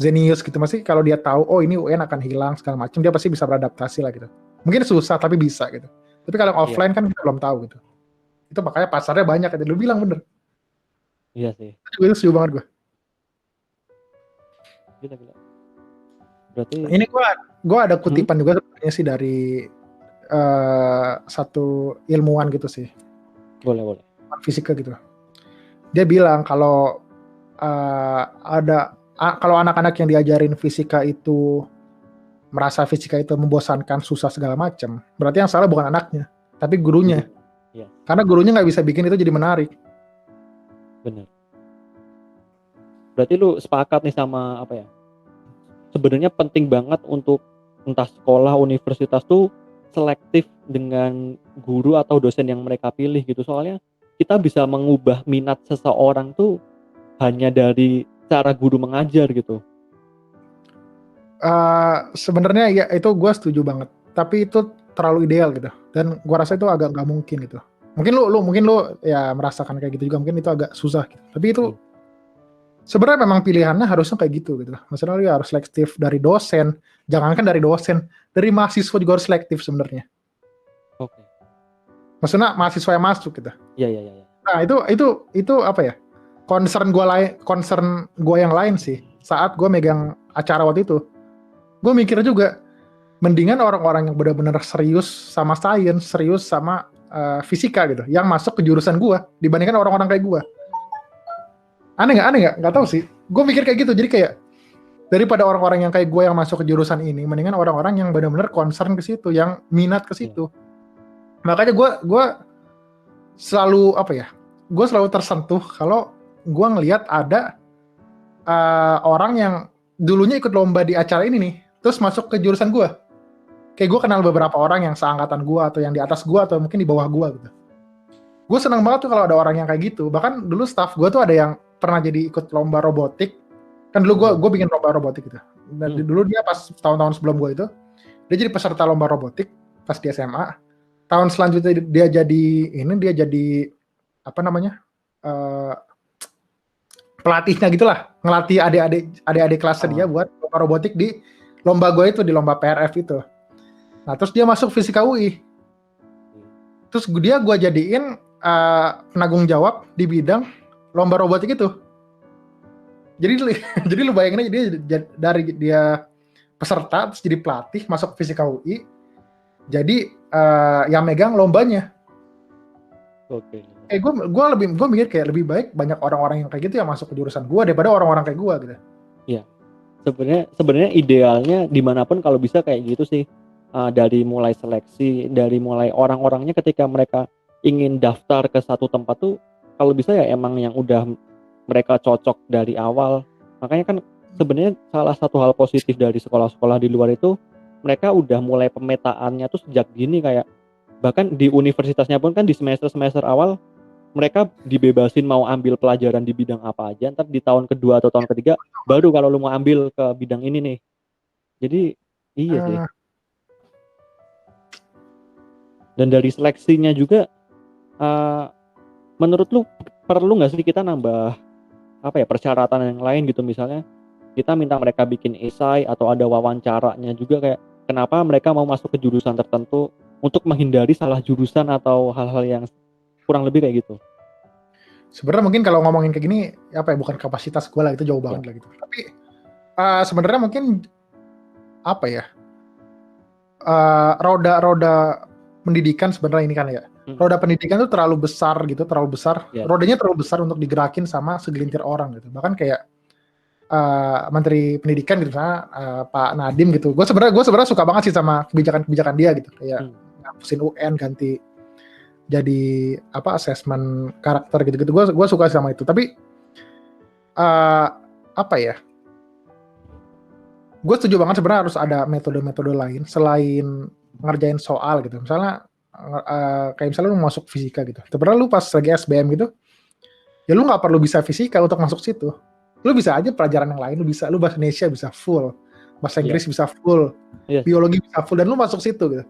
Zenius gitu, masih kalau dia tahu oh ini UN akan hilang segala macam, dia pasti bisa beradaptasi lah gitu. Mungkin susah tapi bisa gitu. Tapi kalau yang offline kan kita belum tahu gitu. Itu makanya pasarnya banyak, gitu. Lu bilang bener. Iya sih. Itu setuju banget gue. Gila. Berarti Ini gue ada kutipan juga sebenarnya sih dari satu ilmuwan gitu sih. boleh. Fisika gitu. Dia bilang kalau kalau anak-anak yang diajarin fisika itu merasa fisika itu membosankan, susah segala macam, berarti yang salah bukan anaknya, tapi gurunya. Iya. Karena gurunya nggak bisa bikin itu jadi menarik. Bener. Berarti lu sepakat nih sama apa ya? Sebenarnya penting banget untuk entah sekolah, universitas tuh selektif dengan guru atau dosen yang mereka pilih gitu. Soalnya kita bisa mengubah minat seseorang tuh hanya dari cara guru mengajar gitu. Sebenarnya ya itu gue setuju banget. Tapi itu terlalu ideal gitu. Dan gue rasa itu agak nggak mungkin gitu. Mungkin lu ya merasakan kayak gitu juga. Mungkin itu agak susah gitu. Tapi itu sebenarnya memang pilihannya harusnya kayak gitu gitu. Maksudnya lu harus selektif dari dosen. Jangankan dari dosen, dari mahasiswa juga harus selektif sebenarnya. Oke. Maksudnya mahasiswa yang masuk gitu. Iya. Nah itu apa ya? Concern gue yang lain sih. Saat gue megang acara waktu itu, gue mikir juga, mendingan orang-orang yang benar-benar serius sama sains, serius sama fisika gitu, yang masuk ke jurusan gue dibandingkan orang-orang kayak gue. Aneh nggak? Nggak tahu sih. Gue mikir kayak gitu. Jadi kayak daripada orang-orang yang kayak gue yang masuk ke jurusan ini, mendingan orang-orang yang benar-benar concern ke situ, yang minat ke situ. Makanya gue selalu apa ya? Gue selalu tersentuh kalau gue ngelihat ada orang yang dulunya ikut lomba di acara ini nih, terus masuk ke jurusan gue. Kayak gue kenal beberapa orang yang seangkatan gue atau yang di atas gue atau mungkin di bawah gue gitu. Gue seneng banget tuh kalau ada orang yang kayak gitu. Bahkan dulu staff gue tuh ada yang pernah jadi ikut lomba robotik. Kan dulu gue bikin lomba robotik gitu. Dan dulu dia pas tahun-tahun sebelum gue itu, dia jadi peserta lomba robotik pas di SMA. Tahun selanjutnya dia jadi apa namanya, pelatihnya gitulah, ngelatih adik-adik kelasnya dia buat lomba robotik di lomba gue itu, di lomba PRF itu. Nah terus dia masuk Fisika UI. Terus gue jadiin penanggung jawab di bidang lomba robotik itu. Jadi lu bayangin aja, dia dari dia peserta terus jadi pelatih masuk Fisika UI. Jadi yang megang lombanya. Oke. Gue mikir kayak lebih baik banyak orang-orang yang kayak gitu yang masuk ke jurusan gue daripada orang-orang kayak gue gitu. Iya. Sebenarnya idealnya dimanapun kalau bisa kayak gitu sih. Dari mulai seleksi, dari mulai orang-orangnya ketika mereka ingin daftar ke satu tempat tuh, kalau bisa ya emang yang udah mereka cocok dari awal. Makanya kan sebenarnya salah satu hal positif dari sekolah-sekolah di luar itu, mereka udah mulai pemetaannya tuh sejak dini, kayak bahkan di universitasnya pun kan di semester awal mereka dibebasin mau ambil pelajaran di bidang apa aja, ntar di tahun kedua atau tahun ketiga baru kalau lu mau ambil ke bidang ini nih. Jadi iya sih. Dan dari seleksinya juga, menurut lu perlu nggak sih kita nambah apa ya persyaratan yang lain gitu, misalnya kita minta mereka bikin esai atau ada wawancaranya juga, kayak kenapa mereka mau masuk ke jurusan tertentu untuk menghindari salah jurusan atau hal-hal yang kurang lebih kayak gitu. Sebenarnya mungkin kalau ngomongin kayak gini apa ya, bukan kapasitas gue lah, itu jauh Ya. banget lah gitu. Tapi sebenarnya mungkin apa ya, roda pendidikan sebenarnya ini kan ya. Roda pendidikan itu terlalu besar gitu, terlalu besar. Ya. Rodanya terlalu besar untuk digerakin sama segelintir orang gitu. Bahkan kayak Menteri Pendidikan gitu, misalnya Pak Nadiem gitu. Gue sebenarnya suka banget sih sama kebijakan dia gitu. Kayak ngapusin UN, ganti jadi apa asesmen karakter gitu-gitu. Gue suka sama itu. Tapi apa ya? Gue setuju banget sebenarnya harus ada metode-metode lain selain ngerjain soal gitu. Misalnya kayak misalnya lu masuk fisika gitu. Sebenarnya lu pas lagi SBM gitu, ya lu nggak perlu bisa fisika untuk masuk situ. Lu bisa aja pelajaran yang lain, lu bahasa Indonesia bisa full, bahasa Inggris bisa full, biologi bisa full, dan lu masuk situ gitu.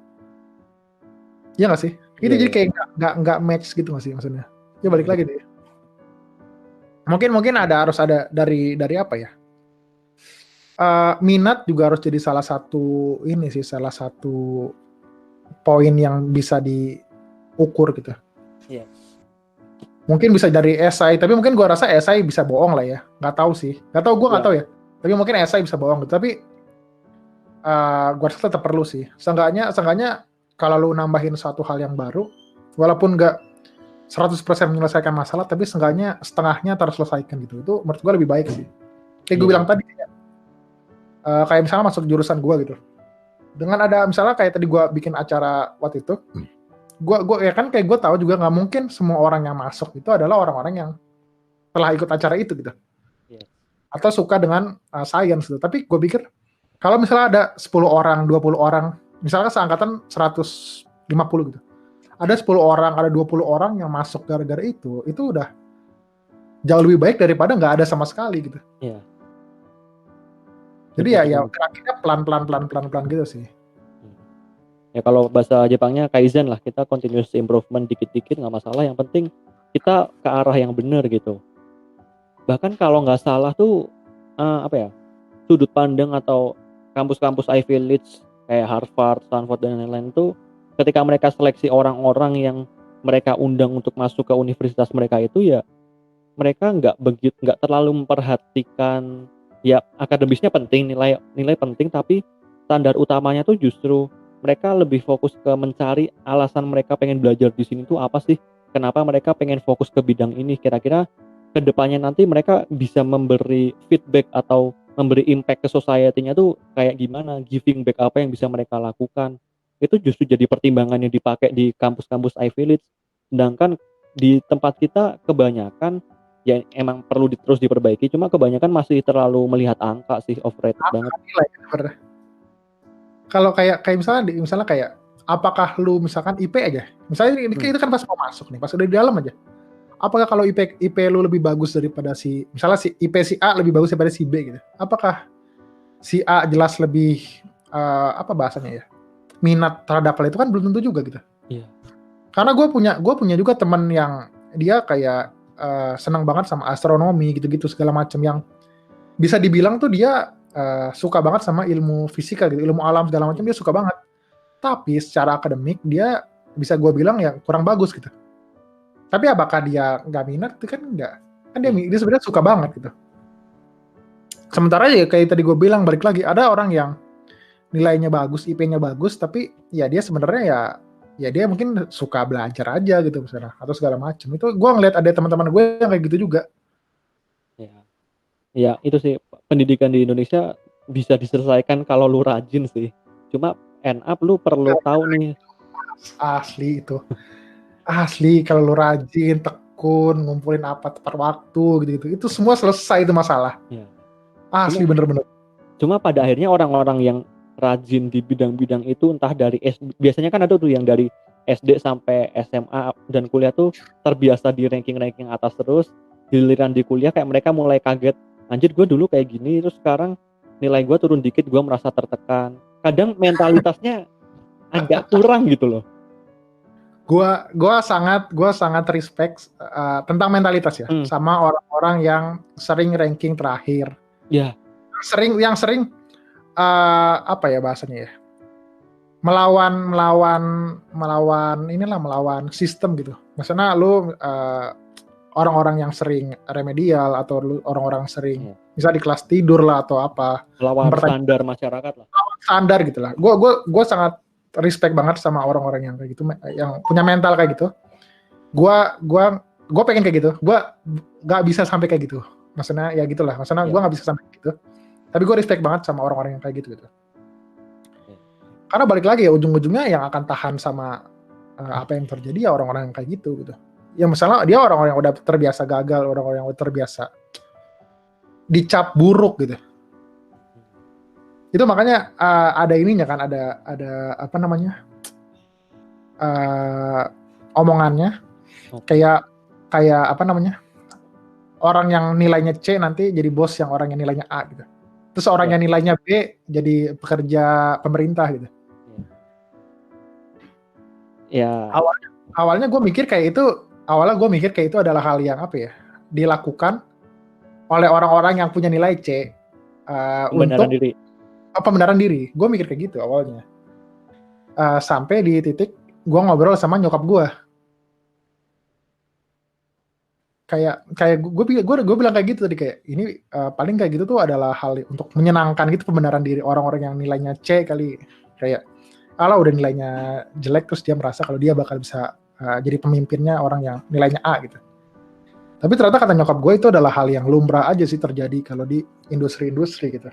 Iya nggak sih? Itu jadi kayak nggak match gitu nggak sih maksudnya? Ya balik lagi deh. Mungkin harus ada dari apa ya? Minat juga harus jadi salah satu poin yang bisa diukur gitu. Iya. Mungkin bisa dari esai, tapi mungkin gue rasa esai bisa bohong lah ya. Nggak tahu sih. Nggak tahu ya. Tapi mungkin esai bisa bohong gitu. Tapi gue rasa tetap perlu sih. Seenggaknya kalau lu nambahin satu hal yang baru, walaupun nggak 100% menyelesaikan masalah, tapi seenggaknya setengahnya terselesaikan gitu. Itu menurut gue lebih baik sih. Kayak gue bilang tadi, kayak misalnya masuk jurusan gue gitu. Dengan ada misalnya kayak tadi gue bikin acara waktu itu, gue ya kan kayak gue tahu juga nggak mungkin semua orang yang masuk itu adalah orang-orang yang telah ikut acara itu gitu, atau suka dengan science gitu. Tapi gue pikir kalau misalnya ada 10 orang, 20 orang, misalnya seangkatan 150 gitu, ada 10 orang, ada 20 orang yang masuk gara-gara itu udah jauh lebih baik daripada nggak ada sama sekali gitu. Iya. Jadi ya geraknya pelan-pelan gitu sih. Ya kalau bahasa Jepangnya kaizen lah, kita continuous improvement dikit-dikit nggak masalah, yang penting kita ke arah yang benar gitu. Bahkan kalau nggak salah tuh apa ya, sudut pandang atau kampus-kampus Ivy League kayak Harvard, Stanford dan lain-lain tuh ketika mereka seleksi orang-orang yang mereka undang untuk masuk ke universitas mereka itu, ya mereka nggak terlalu memperhatikan, ya akademisnya penting, nilai penting, tapi standar utamanya tuh justru mereka lebih fokus ke mencari alasan mereka pengen belajar di sini tuh apa sih, kenapa mereka pengen fokus ke bidang ini, kira-kira kedepannya nanti mereka bisa memberi feedback atau memberi impact ke society-nya tuh kayak gimana, giving back apa yang bisa mereka lakukan. Itu justru jadi pertimbangan yang dipakai di kampus-kampus Ivy League. Sedangkan di tempat kita kebanyakan ya emang perlu terus diperbaiki, cuma kebanyakan masih terlalu melihat angka sih, overrated banget. Kalau kayak misalnya kayak apakah lu misalkan IP aja, misalnya itu kan pas mau masuk nih, pas udah di dalam aja, apakah kalau IP lu lebih bagus daripada misalnya IP si A lebih bagus daripada si B gitu, apakah si A jelas lebih apa bahasanya ya, minat terhadap hal itu, kan belum tentu juga gitu. Iya. Karena gue punya juga teman yang dia kayak senang banget sama astronomi gitu-gitu segala macam, yang bisa dibilang tuh dia suka banget sama ilmu fisika gitu, ilmu alam segala macam, dia suka banget. Tapi secara akademik dia bisa gue bilang ya kurang bagus gitu. Tapi apakah dia nggak minat? Itu kan enggak. Kan dia sebenarnya suka banget gitu. Sementara ya kayak tadi gue bilang, balik lagi, ada orang yang nilainya bagus, IP-nya bagus, tapi ya dia sebenarnya ya dia mungkin suka belajar aja gitu misalnya, atau segala macam. Itu gue ngeliat ada teman-teman gue yang kayak gitu juga. Ya itu sih, pendidikan di Indonesia bisa diselesaikan kalau lu rajin sih. Cuma end up lu perlu tahu nih. Asli itu. Asli kalau lu rajin, tekun, ngumpulin apa tepat waktu gitu-gitu, itu semua selesai itu masalah. Ya. Asli bener-bener. Cuma pada akhirnya orang-orang yang rajin di bidang-bidang itu, entah dari biasanya kan ada tuh yang dari SD sampai SMA dan kuliah tuh terbiasa di ranking-ranking atas terus, giliran di kuliah kayak mereka mulai kaget, anjir gue dulu kayak gini, terus sekarang nilai gue turun dikit, gue merasa tertekan. Kadang mentalitasnya agak kurang gitu loh. Gua sangat respect tentang mentalitas ya, sama orang-orang yang sering ranking terakhir. Ya. Yang sering apa ya bahasanya ya? Melawan sistem gitu. Maksudnya lu orang-orang yang sering remedial atau lu orang-orang sering bisa di kelas tidur lah atau apa, melawan standar masyarakat lah. Standar gitu lah. Gue sangat respect banget sama orang-orang yang kayak gitu, yang punya mental kayak gitu. Gue pengen kayak gitu. Gue nggak bisa sampai kayak gitu. Maksudnya ya gitulah. Maksudnya gue nggak bisa sampai gitu. Tapi gue respect banget sama orang-orang yang kayak gitu. Karena balik lagi ya ujung-ujungnya yang akan tahan sama apa yang terjadi ya orang-orang yang kayak gitu. Ya misalnya dia orang-orang yang udah terbiasa gagal, orang-orang yang udah terbiasa dicap buruk gitu. Itu makanya ada ininya kan, ada apa namanya omongannya kayak apa namanya, orang yang nilainya C nanti jadi bos yang orang yang nilainya A gitu. Terus orang yang nilainya B jadi pekerja pemerintah gitu. Ya. Awalnya gue mikir kayak itu adalah hal yang apa ya, dilakukan oleh orang-orang yang punya nilai C untuk pembenaran diri. Gue mikir kayak gitu awalnya. Sampai di titik gue ngobrol sama nyokap gue. Kayak gue bilang kayak gitu tadi, kayak ini paling kayak gitu tuh adalah hal untuk menyenangkan gitu, pembenaran diri orang-orang yang nilainya C kali. Kayak kalau udah nilainya jelek terus dia merasa kalau dia bakal bisa jadi pemimpinnya orang yang nilainya A gitu. Tapi ternyata kata nyokap gue itu adalah hal yang lumrah aja sih terjadi kalau di industri-industri gitu.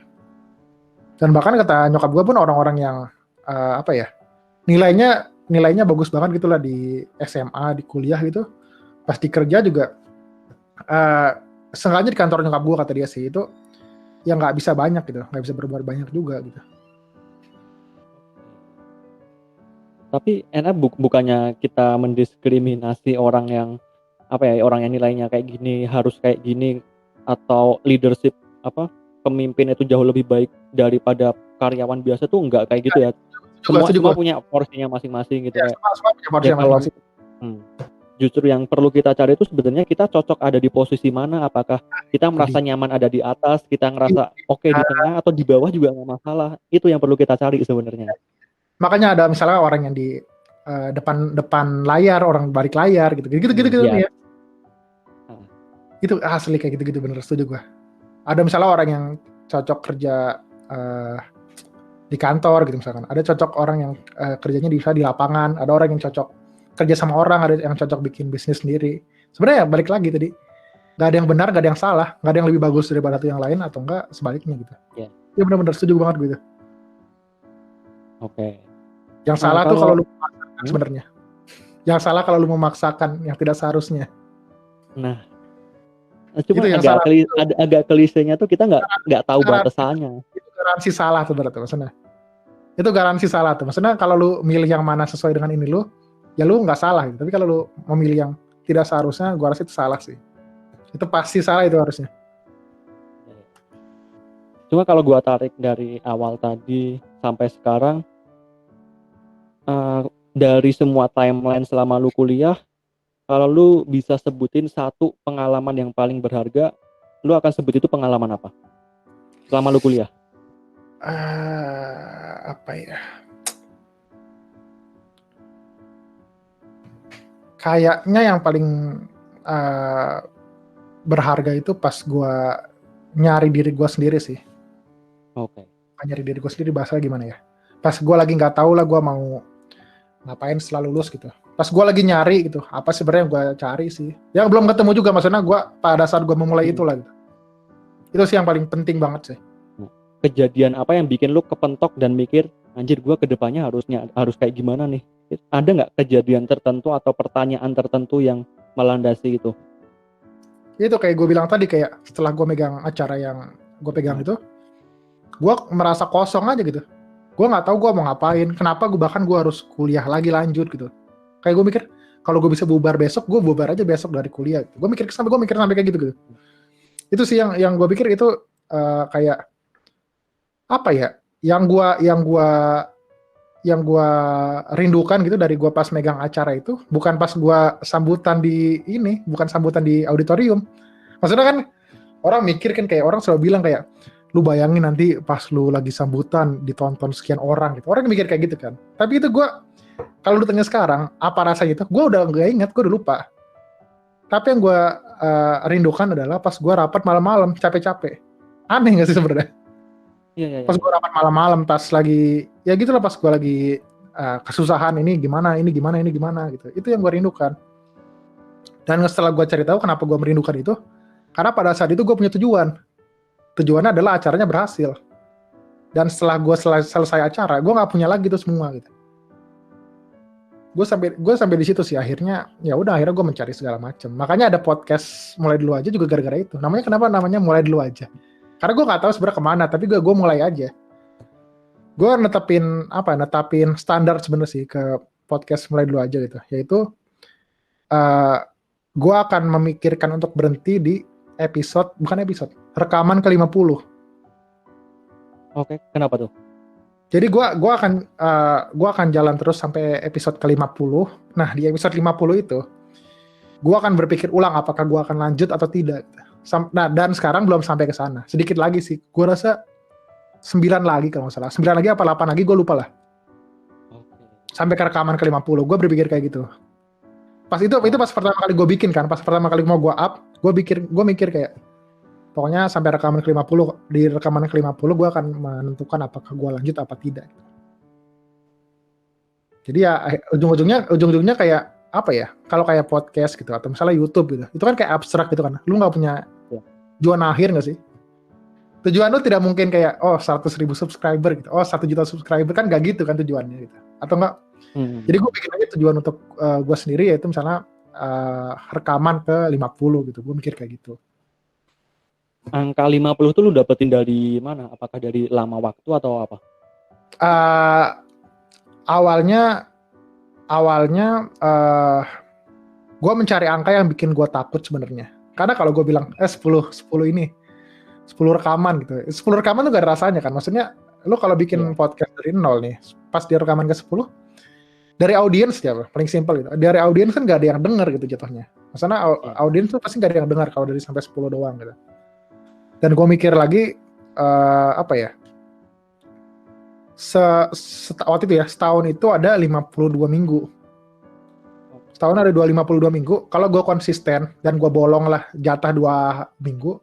Dan bahkan kata nyokap gue pun orang-orang yang apa ya, nilainya bagus banget gitu lah di SMA, di kuliah gitu, pas di kerja juga sengaja di kantor nyokap gue kata dia sih itu ya nggak bisa banyak gitu, nggak bisa berbuat banyak juga gitu. Tapi enak bukannya kita mendiskriminasi orang yang apa ya, orang yang nilainya kayak gini harus kayak gini, atau leadership apa pemimpin itu jauh lebih baik daripada karyawan biasa tuh enggak kayak gitu ya. Semua punya porsinya masing-masing gitu ya. Justru yang perlu kita cari itu sebenarnya kita cocok ada di posisi mana, apakah kita merasa nyaman ada di atas, kita ngerasa oke di tengah atau di bawah juga nggak masalah. Itu yang perlu kita cari sebenarnya. Makanya ada misalnya orang yang di depan layar, orang balik layar gitu ya. Itu asli kayak gitu bener, setuju gue. Ada misalnya orang yang cocok kerja di kantor gitu misalkan, ada cocok orang yang kerjanya bisa di lapangan, ada orang yang cocok kerja sama orang, ada yang cocok bikin bisnis sendiri. Sebenarnya balik lagi tadi, nggak ada yang benar, nggak ada yang salah, nggak ada yang lebih bagus daripada yang lain atau enggak sebaliknya gitu. Ya benar-benar setuju banget gitu. Oke. Yang salah tuh kalau lu memaksakan sebenarnya. Yang salah kalau lu memaksakan yang tidak seharusnya. Nah, cuma agak klisenya tuh kita nggak tahu batasannya. Itu garansi salah tuh berarti maksudnya. Itu garansi salah tuh. Maksudnya kalau lu milih yang mana sesuai dengan ini lu, ya lu nggak salah gitu. Tapi kalau lu memilih yang tidak seharusnya, gua rasa itu salah sih. Itu pasti salah itu harusnya. Cuma kalau gua tarik dari awal tadi sampai sekarang, dari semua timeline selama lu kuliah, kalau lu bisa sebutin satu pengalaman yang paling berharga, lu akan sebut itu pengalaman apa? Selama lu kuliah? Apa ya? Kayaknya yang paling berharga itu pas gue nyari diri gue sendiri sih. Oke. Nyari diri gue sendiri bahasa gimana ya? Pas gue lagi nggak tahu lah gue mau ngapain setelah lulus gitu. Pas gue lagi nyari gitu, apa sebenarnya gue cari sih? Yang belum ketemu juga, maksudnya gue pada saat gue memulai itulah gitu. Itu sih yang paling penting banget sih. Kejadian apa yang bikin lu kepentok dan mikir, anjir gue kedepannya harus kayak gimana nih? Ada nggak kejadian tertentu atau pertanyaan tertentu yang melandasi itu? Itu kayak gue bilang tadi, kayak setelah gue megang acara yang gue pegang itu, gue merasa kosong aja gitu. Gue nggak tahu gue mau ngapain. Kenapa gue harus kuliah lagi lanjut gitu. Kayak gue mikir kalau gue bisa bubar besok, gue bubar aja besok dari kuliah. Gue mikir sampai kayak gitu. Itu sih yang gue pikir itu kayak apa ya? Yang gue yang gue rindukan gitu dari gue pas megang acara itu bukan pas gue sambutan di ini, bukan sambutan di auditorium. Maksudnya kan orang mikir kan kayak orang selalu bilang kayak lu bayangin nanti pas lu lagi sambutan ditonton sekian orang gitu. Orang mikir kayak gitu kan. Tapi itu gue kalau lu tanya sekarang apa rasanya itu, gue udah nggak ingat, gue udah lupa. Tapi yang gue rindukan adalah pas gue rapat malam-malam capek-capek. Aneh gak sih sebenarnya? Iya. Pas gue rapat malam-malam pas lagi ya gitu lah, pas gue lagi kesusahan ini gimana gitu, itu yang gue rindukan. Dan setelah gue cari tahu kenapa gue merindukan itu, karena pada saat itu gue punya tujuannya adalah acaranya berhasil. Dan setelah gue selesai acara, gue nggak punya lagi itu semua gitu. Gue sampai di situ sih akhirnya. Ya udah, akhirnya gue mencari segala macam. Makanya ada podcast mulai dulu aja juga gara-gara itu. Kenapa namanya mulai dulu aja? Karena gue nggak tahu sebenarnya kemana, tapi gue mulai aja. Gue netapin standar sebenarnya sih ke podcast mulai dulu aja gitu. Yaitu gue akan memikirkan untuk berhenti di rekaman ke-50. Oke, kenapa tuh? Jadi gue akan jalan terus sampai episode ke-50. Nah, di episode 50 itu gue akan berpikir ulang apakah gue akan lanjut atau tidak. Nah, dan sekarang belum sampai ke sana. Sedikit lagi sih. Gue rasa 9 lagi kalau nggak salah. 9 lagi apa 8 lagi gue lupa lah. Sampai ke rekaman ke-50. Gue berpikir kayak gitu. Itu pas pertama kali gue bikin kan. Pas pertama kali mau gue up, gue mikir kayak pokoknya sampai rekaman ke-50, di rekaman ke-50 gue akan menentukan apakah gue lanjut apa tidak. Jadi ya ujung-ujungnya kayak apa ya? Kalau kayak podcast gitu atau misalnya YouTube gitu, itu kan kayak abstrak gitu kan. Lu nggak punya tujuan akhir nggak sih? Tujuan lu tidak mungkin kayak 100.000 subscriber gitu, 1 juta subscriber, kan nggak gitu kan tujuannya gitu. Atau enggak? Jadi gue bikin aja tujuan untuk gue sendiri, yaitu misalnya rekaman ke-50 gitu. Gue mikir kayak gitu. Angka 50 tuh lu dapetin dari mana? Apakah dari lama waktu atau apa? Awalnya gue mencari angka yang bikin gue takut sebenarnya. Karena kalau gue bilang 10 rekaman gitu. 10 rekaman tuh gak ada rasanya kan. Maksudnya lu kalau bikin podcast dari nol nih, pas di rekaman ke-10 dari audiens ya, paling simpel gitu. Dari audiens kan gak ada yang denger gitu jatuhnya. Maksudnya audiens tuh pasti gak ada yang dengar kalau dari sampai 10 doang gitu. Dan gue mikir lagi waktu itu ya, setahun itu ada 52 minggu. Setahun ada 52 minggu. Kalau gue konsisten dan gue bolong lah jatah 2 minggu,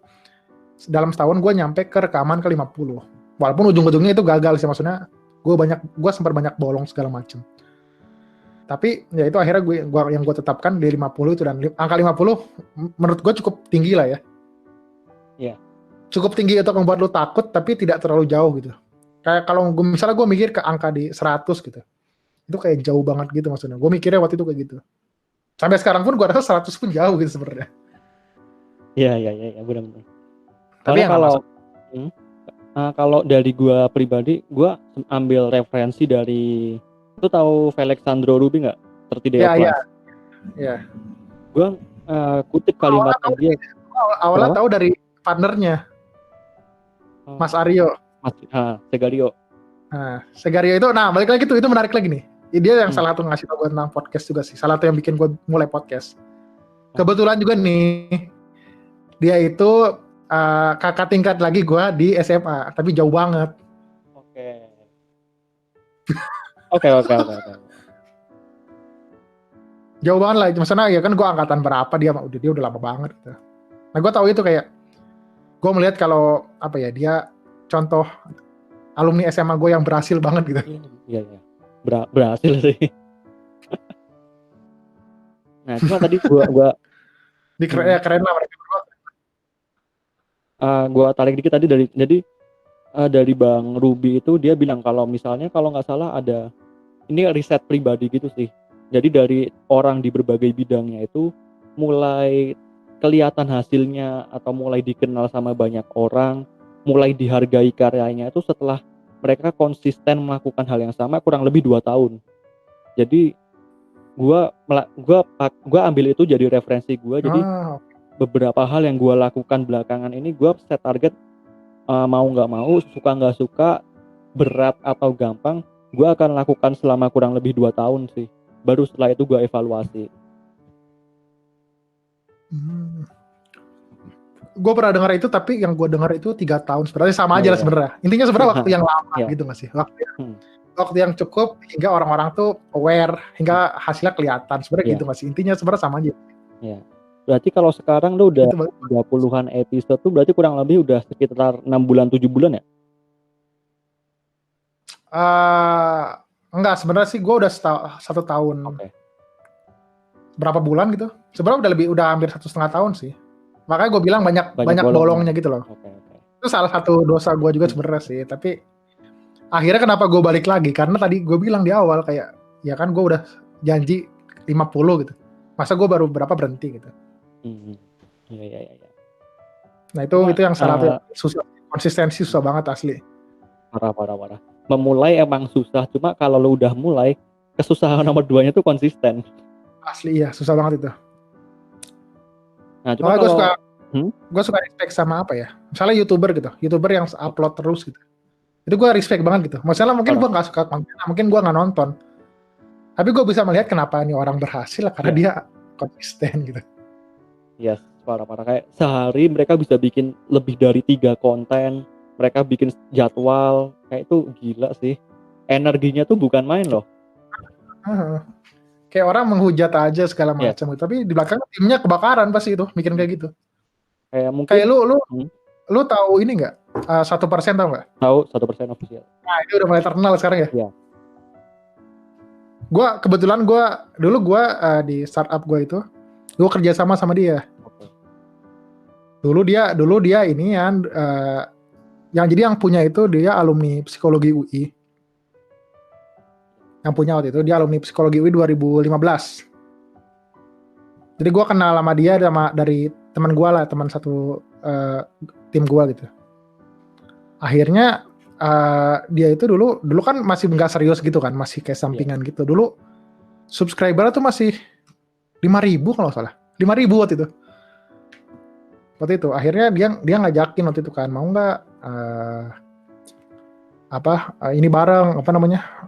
dalam setahun gue nyampe ke rekaman ke-50. Walaupun ujung-ujungnya itu gagal sih, maksudnya gue sempat banyak bolong segala macem. Tapi ya itu akhirnya gue tetapkan di 50 itu, dan angka 50 menurut gue cukup tinggi lah ya. Iya. Cukup tinggi untuk membuat lu takut tapi tidak terlalu jauh gitu. Kayak kalau misalnya gue mikir ke angka di 100 gitu, itu kayak jauh banget gitu maksudnya. Gue mikirnya waktu itu kayak gitu. Sampai sekarang pun gue rasa 100 pun jauh gitu sebenarnya. Iya, benar-benar. Tapi kalau dari gue pribadi, gue ambil referensi dari, lu tahu Alexandro Ruby nggak? 30 Day of Life. Iya. Gue kutip kalimatnya dia. Awalnya tahu dari partnernya, Mas Aryo. Segario. Nah, Segario itu, balik lagi tuh, itu menarik lagi nih. Dia yang salah satu ngasih tau gue tentang podcast juga sih. Salah satu yang bikin gue mulai podcast. Kebetulan juga nih, dia itu kakak tingkat lagi gue di SMA, tapi jauh banget. Oke. Jauh banget lah, maksudnya ya kan gue angkatan berapa, dia udah lama banget gitu. Nah gue tahu itu kayak, gue melihat kalau dia contoh alumni SMA gue yang berhasil banget gitu. Iya. Berhasil sih. Nah cuma tadi gue keren lah mereka berdua. Gue tarik dikit tadi dari Bang Ruby itu, dia bilang kalau misalnya kalau nggak salah ada, ini riset pribadi gitu sih. Jadi dari orang di berbagai bidangnya itu mulai kelihatan hasilnya atau mulai dikenal sama banyak orang, mulai dihargai karyanya itu setelah mereka konsisten melakukan hal yang sama kurang lebih 2 tahun. Jadi gua ambil itu jadi referensi gua. Jadi beberapa hal yang gua lakukan belakangan ini, gua set target, mau nggak mau, suka nggak suka, berat atau gampang, gue akan lakukan selama kurang lebih 2 tahun sih. Baru setelah itu gue evaluasi. Gue pernah dengar itu, tapi yang gue dengar itu 3 tahun. Sebenarnya sama aja lah Iya. sebenarnya. Intinya sebenarnya waktu yang lama Iya. gitu nggak sih? Waktu yang cukup hingga orang-orang tuh aware, hingga hasilnya kelihatan. Sebenarnya Iya. gitu nggak sih? Intinya sebenarnya sama aja. Iya. Berarti kalau sekarang lu udah Itu baru. 30-an episode tuh berarti kurang lebih udah sekitar 6 bulan 7 bulan ya? Enggak, sebenarnya sih gue udah 1 tahun. Oke. Berapa bulan gitu? Sebenarnya udah hampir 1,5 tahun sih. Makanya gue bilang banyak bolongnya gitu loh. Oke. Itu salah satu dosa gue juga sebenarnya sih. Tapi akhirnya kenapa gue balik lagi? Karena tadi gue bilang di awal kayak, ya kan gue udah janji 50 gitu. Masa gue baru berapa berhenti gitu. Iya. Nah itu yang salah satu susah. Konsistensi susah banget asli. Parah. Memulai emang susah, cuma kalau lu udah mulai, kesusahan nomor 2-nya tuh konsisten. Asli iya, susah banget itu. Nah, cuma kalau gue suka respect sama apa ya? Misalnya YouTuber gitu, YouTuber yang upload terus gitu. Itu gue respect banget gitu. Masalah mungkin gue nggak suka konten, mungkin gue nggak nonton. Tapi gue bisa melihat kenapa ini orang berhasil karena dia konsisten gitu. Yes, parah. Kayak sehari mereka bisa bikin lebih dari 3 konten. Mereka bikin jadwal. Kayak itu gila sih. Energinya tuh bukan main loh. Kayak orang menghujat aja segala macam gitu. Tapi di belakang timnya kebakaran pasti itu, mikirin kayak gitu. Kayak mungkin kayak lu tahu ini nggak? 1% tahu nggak? Tahu 1% official. Nah itu udah mulai terkenal sekarang ya. Iya. Kebetulan dulu di startup gue itu, gue kerja sama dia. Okay. Dulu dia ini yang jadi yang punya itu dia alumni psikologi UI. Yang punya waktu itu dia alumni psikologi UI 2015. Jadi gue kenal sama dia dari teman gue lah, teman satu tim gue gitu. Akhirnya dia itu dulu kan masih nggak serius gitu kan, masih kayak sampingan gitu. Dulu subscribernya tuh masih 5.000 kalau nggak salah, 5.000 waktu itu. Akhirnya dia ngajakin waktu itu kan, mau nggak ini bareng,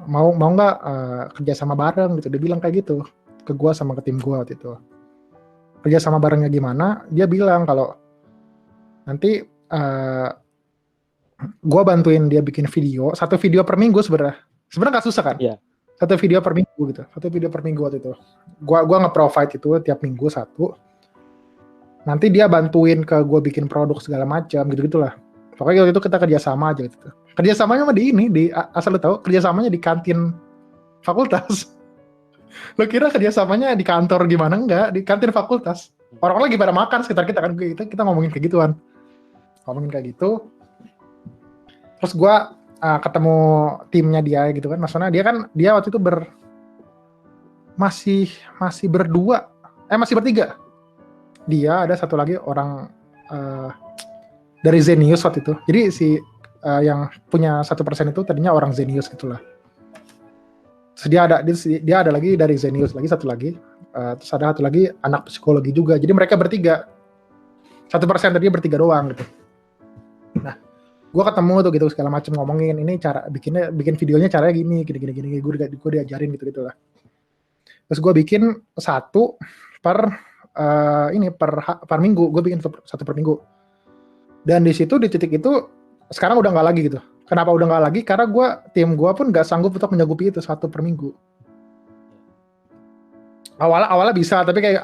mau nggak kerja sama bareng gitu. Dia bilang kayak gitu ke gue sama ke tim gue waktu itu. Kerja sama barengnya gimana? Dia bilang kalau nanti gue bantuin dia bikin video, 1 video per minggu sebenarnya nggak susah kan? Iya. 1 video per minggu gitu, 1 video per minggu waktu itu. Gue nge-provide itu tiap minggu 1. Nanti dia bantuin ke gue bikin produk segala macam gitu-gitulah. Pokoknya waktu itu kita kerjasama aja gitu. Kerjasamanya mah asal lu tahu, kerjasamanya di kantin fakultas. Lo kira kerjasamanya di kantor gimana? Enggak, di kantin fakultas. Orang lagi pada makan sekitar kita kan, kita ngomongin kayak gituan. Ngomongin kayak gitu. Terus gue ketemu timnya dia gitu kan. Maksudnya dia waktu itu masih berdua. Masih bertiga. Dia ada satu lagi orang dari Zenius waktu itu. Jadi yang punya 1% itu tadinya orang Zenius gitulah. Terus dia ada lagi dari Zenius lagi, satu lagi. Terus ada satu lagi anak psikologi juga. Jadi mereka bertiga. 1% tadi bertiga doang gitu. Nah, gue ketemu tuh gitu segala macam, ngomongin ini cara bikin videonya caranya gini gue diajarin gitu lah. Terus gue bikin 1 per minggu, gue bikin 1 per minggu. Dan di titik itu sekarang udah nggak lagi gitu. Kenapa udah nggak lagi? Karena tim gue pun nggak sanggup untuk menyanggupi itu 1 per minggu. Awalnya bisa, tapi kayak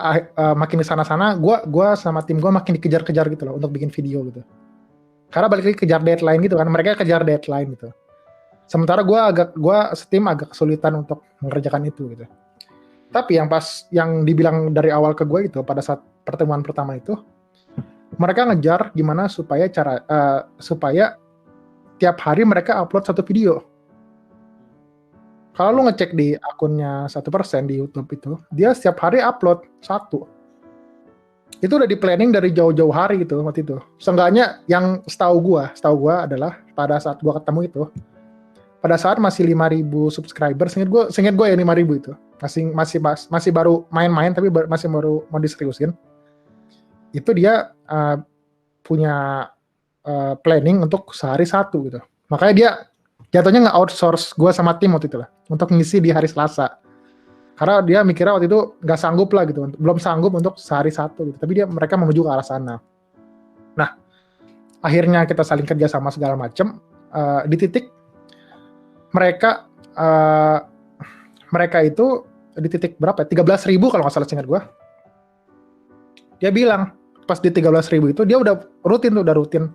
makin di sana gue sama tim gue makin dikejar-kejar gitu loh untuk bikin video gitu. Karena balik lagi kejar deadline gitu kan, mereka kejar deadline gitu. Sementara setim agak kesulitan untuk mengerjakan itu gitu. Tapi yang dibilang dari awal ke gue itu pada saat pertemuan pertama itu, mereka ngejar gimana supaya tiap hari mereka upload 1 video. Kalau lu ngecek di akunnya 1% di YouTube itu, dia setiap hari upload 1. Itu udah di planning dari jauh-jauh hari gitu waktu itu. Seenggaknya yang setahu gua adalah pada saat gua ketemu itu, pada saat masih 5.000 subscriber, seingat gua ya 5.000 itu. Masih baru main-main tapi masih baru mau diseriusin. Itu dia punya planning untuk sehari 1 gitu. Makanya dia jatuhnya nge-outsource gue sama tim waktu itu lah untuk ngisi di hari Selasa. Karena dia mikirnya waktu itu nggak sanggup lah gitu, belum sanggup untuk sehari satu gitu. Tapi mereka menuju ke arah sana. Nah, akhirnya kita saling kerja sama segala macam. Di titik mereka itu di titik berapa ya? 13.000 kalau nggak salah seingat gue. Dia bilang pas di 13.000 itu dia udah rutin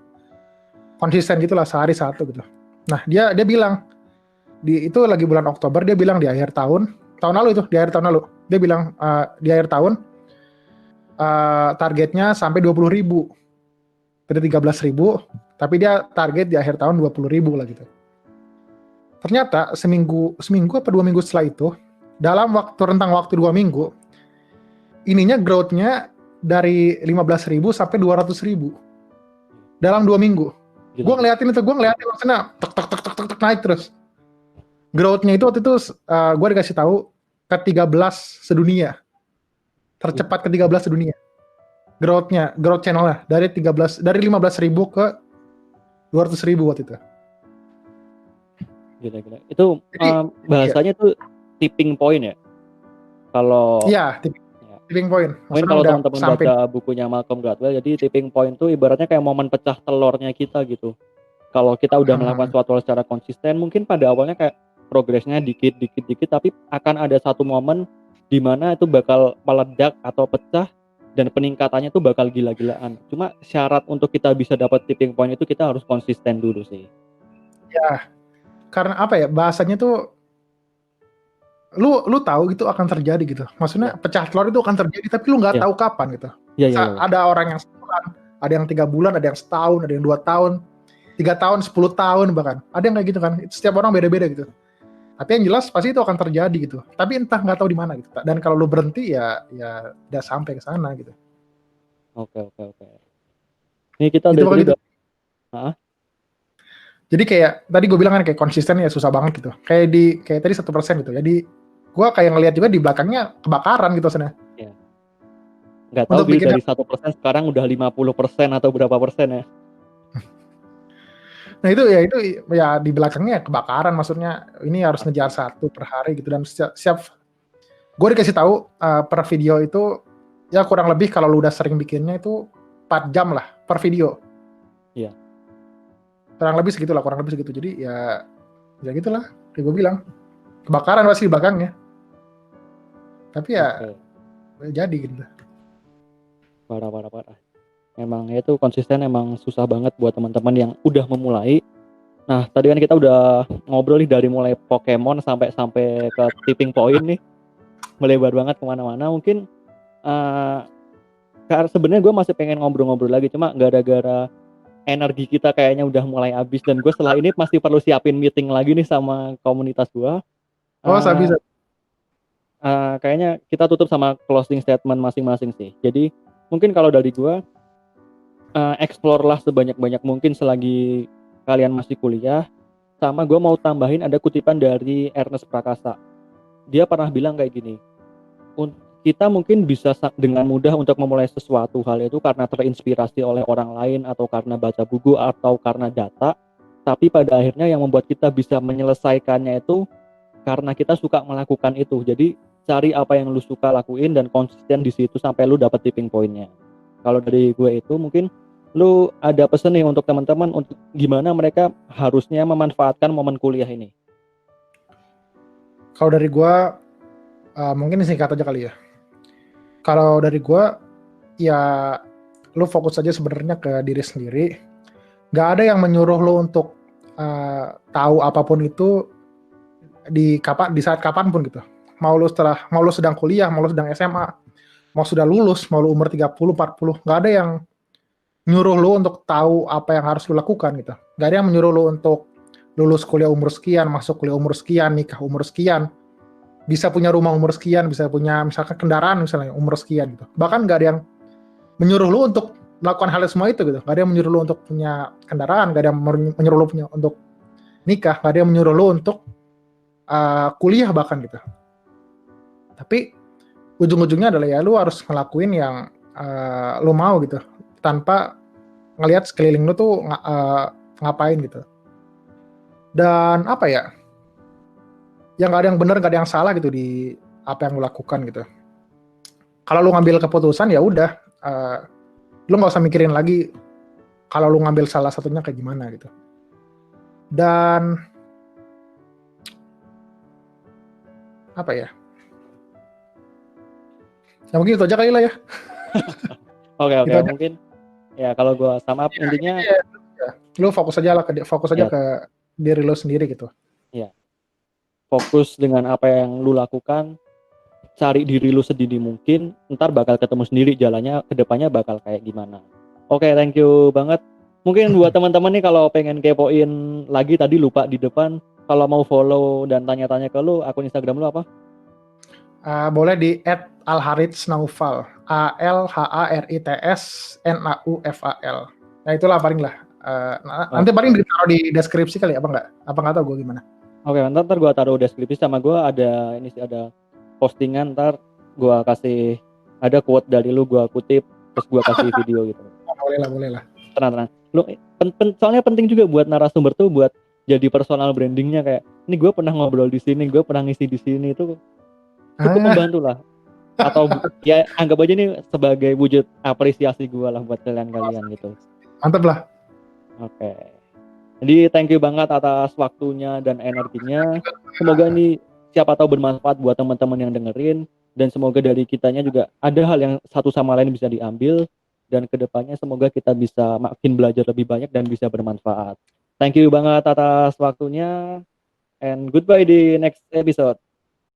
konsisten gitulah sehari satu gitu. Nah dia bilang itu lagi bulan Oktober, dia bilang di akhir tahun lalu dia bilang di akhir tahun targetnya sampai 20.000 dari 13.000, tapi dia target di akhir tahun 20.000 lah gitu. Ternyata seminggu apa 2 minggu setelah itu, dalam rentang waktu 2 minggu, ininya growth-nya dari 15.000 sampai 200.000 dalam 2 minggu. Gue ngeliatin maksudnya tek naik terus. Growth-nya itu waktu itu gue dikasih tahu ke 13 sedunia. Tercepat ke 13 sedunia. Growth channel-nya dari 15.000 ke 200.000 waktu itu. Gila. Itu bahasanya tuh tipping point ya? Kalau iya, tipping point. Mungkin kalau teman-teman baca bukunya Malcolm Gladwell, jadi tipping point itu ibaratnya kayak momen pecah telurnya kita gitu. Kalau kita udah melakukan suatu hal secara konsisten, mungkin pada awalnya kayak progresnya dikit, tapi akan ada satu momen di mana itu bakal meledak atau pecah dan peningkatannya tuh bakal gila-gilaan. Cuma syarat untuk kita bisa dapat tipping point itu kita harus konsisten dulu sih. Ya, karena apa ya, bahasanya tuh lu tahu itu akan terjadi gitu. Maksudnya pecah telur itu akan terjadi, tapi lu nggak tahu kapan gitu. Ada orang yang sebulan, ada yang 3 bulan, ada yang setahun, ada yang 2 tahun, 3 tahun, 10 tahun bahkan. Ada yang kayak gitu kan. Setiap orang beda-beda gitu. Tapi yang jelas pasti itu akan terjadi gitu. Tapi entah nggak tahu di mana gitu. Dan kalau lu berhenti ya udah sampai ke sana gitu. Oke. Ini kita dari gitu. Jadi kayak tadi gue bilang kan kayak konsisten ya susah banget gitu. Kayak tadi 1% gitu. Jadi gue kayak ngelihat juga di belakangnya kebakaran gitu sebenarnya. Iya. Nggak tahu Bill dari 1% sekarang udah 50% atau berapa persen ya. Nah itu ya di belakangnya kebakaran, maksudnya ini harus ngejar 1 per hari gitu. Dan siap gue dikasih tahu per video itu ya kurang lebih kalau lu udah sering bikinnya itu 4 jam lah per video. Iya. Kurang lebih segitu. Jadi ya gitulah kayak gue bilang, kebakaran pasti di belakangnya. Tapi ya jadi gitu. Parah. Memang itu konsisten emang susah banget buat teman-teman yang udah memulai. Nah, tadi kan kita udah ngobrol nih dari mulai Pokemon sampai ke tipping point nih. Melebar banget kemana-mana. Mungkin sebenarnya gue masih pengen ngobrol-ngobrol lagi, cuma gara-gara energi kita kayaknya udah mulai habis, dan gue setelah ini pasti perlu siapin meeting lagi nih sama komunitas gue. Bisa. Kayaknya kita tutup sama closing statement masing-masing sih. Jadi mungkin kalau dari gue, explore lah sebanyak-banyak mungkin selagi kalian masih kuliah. Sama gue mau tambahin ada kutipan dari Ernest Prakasa. Dia pernah bilang kayak gini, kita mungkin bisa dengan mudah untuk memulai sesuatu hal itu karena terinspirasi oleh orang lain, atau karena baca buku, atau karena data. Tapi pada akhirnya yang membuat kita bisa menyelesaikannya itu karena kita suka melakukan itu. Jadi cari apa yang lu suka lakuin dan konsisten di situ sampai lu dapet tipping point-nya. Kalau dari gue itu mungkin lu ada pesan nih untuk teman-teman untuk gimana mereka harusnya memanfaatkan momen kuliah ini. Kalau dari gue mungkin singkat aja kali ya. Kalau dari gue ya lu fokus aja sebenarnya ke diri sendiri. Gak ada yang menyuruh lu untuk tahu apapun itu di saat kapanpun gitu. Mau lu sedang kuliah, mau lu sedang SMA, mau sudah lulus, mau lu umur 30, 40, gak ada yang nyuruh lu untuk tahu apa yang harus lu lakukan gitu. Gak ada yang menyuruh lu untuk lulus kuliah umur sekian, masuk kuliah umur sekian, nikah umur sekian, bisa punya rumah umur sekian, bisa punya misalkan kendaraan misalnya umur sekian gitu. Bahkan gak ada yang menyuruh lu untuk melakukan hal semua itu gitu. Gak ada yang menyuruh lu untuk punya kendaraan, gak ada yang menyuruh lu untuk nikah, gak ada yang menyuruh lu untuk kuliah bahkan gitu. Tapi ujung-ujungnya adalah ya lu harus ngelakuin yang lu mau gitu, tanpa ngelihat sekeliling lu tuh ngapain gitu. Dan apa ya, yang nggak ada yang benar, nggak ada yang salah gitu di apa yang lu lakukan gitu. Kalau lu ngambil keputusan ya udah, lu nggak usah mikirin lagi kalau lu ngambil salah satunya kayak gimana gitu. Dan apa ya, ya mungkin itu aja kali lah ya. Oke, Itu aja. mungkin ya kalau gue sum up intinya Ya, lu fokus aja lah fokus aja ya, ke diri lu sendiri gitu. ya fokus dengan apa yang lu lakukan, cari diri lu sedini mungkin, ntar bakal ketemu sendiri jalannya kedepannya bakal kayak gimana. Oke, thank you banget. Mungkin buat teman-teman nih kalau pengen kepoin lagi tadi lupa di depan, kalau mau follow dan tanya-tanya ke lu, akun Instagram lu apa? Boleh di @alharitsnaufal, ALHARITSNAUFAL. Nah itulah paling lah. Nanti paling ditaruh di deskripsi kali, apa nggak tahu gue gimana. Oke, ntar gue taruh deskripsi, sama gue ada ini sih, ada postingan, ntar gue kasih ada quote dari lu, gue kutip terus gue kasih video gitu. Boleh lah. Tenang. Lu soalnya penting juga buat narasumber tuh buat jadi personal brandingnya, kayak ini gue pernah ngobrol di sini, gue pernah ngisi di sini, itu cukup membantu lah. Atau ya anggap aja nih sebagai wujud apresiasi gue lah buat kalian gitu. Mantap lah. Oke. Jadi thank you banget atas waktunya dan energinya. Semoga ini siapa tahu bermanfaat buat teman-teman yang dengerin, dan semoga dari kitanya juga ada hal yang satu sama lain bisa diambil, dan kedepannya semoga kita bisa makin belajar lebih banyak dan bisa bermanfaat. Thank you banget atas waktunya, and goodbye di next episode.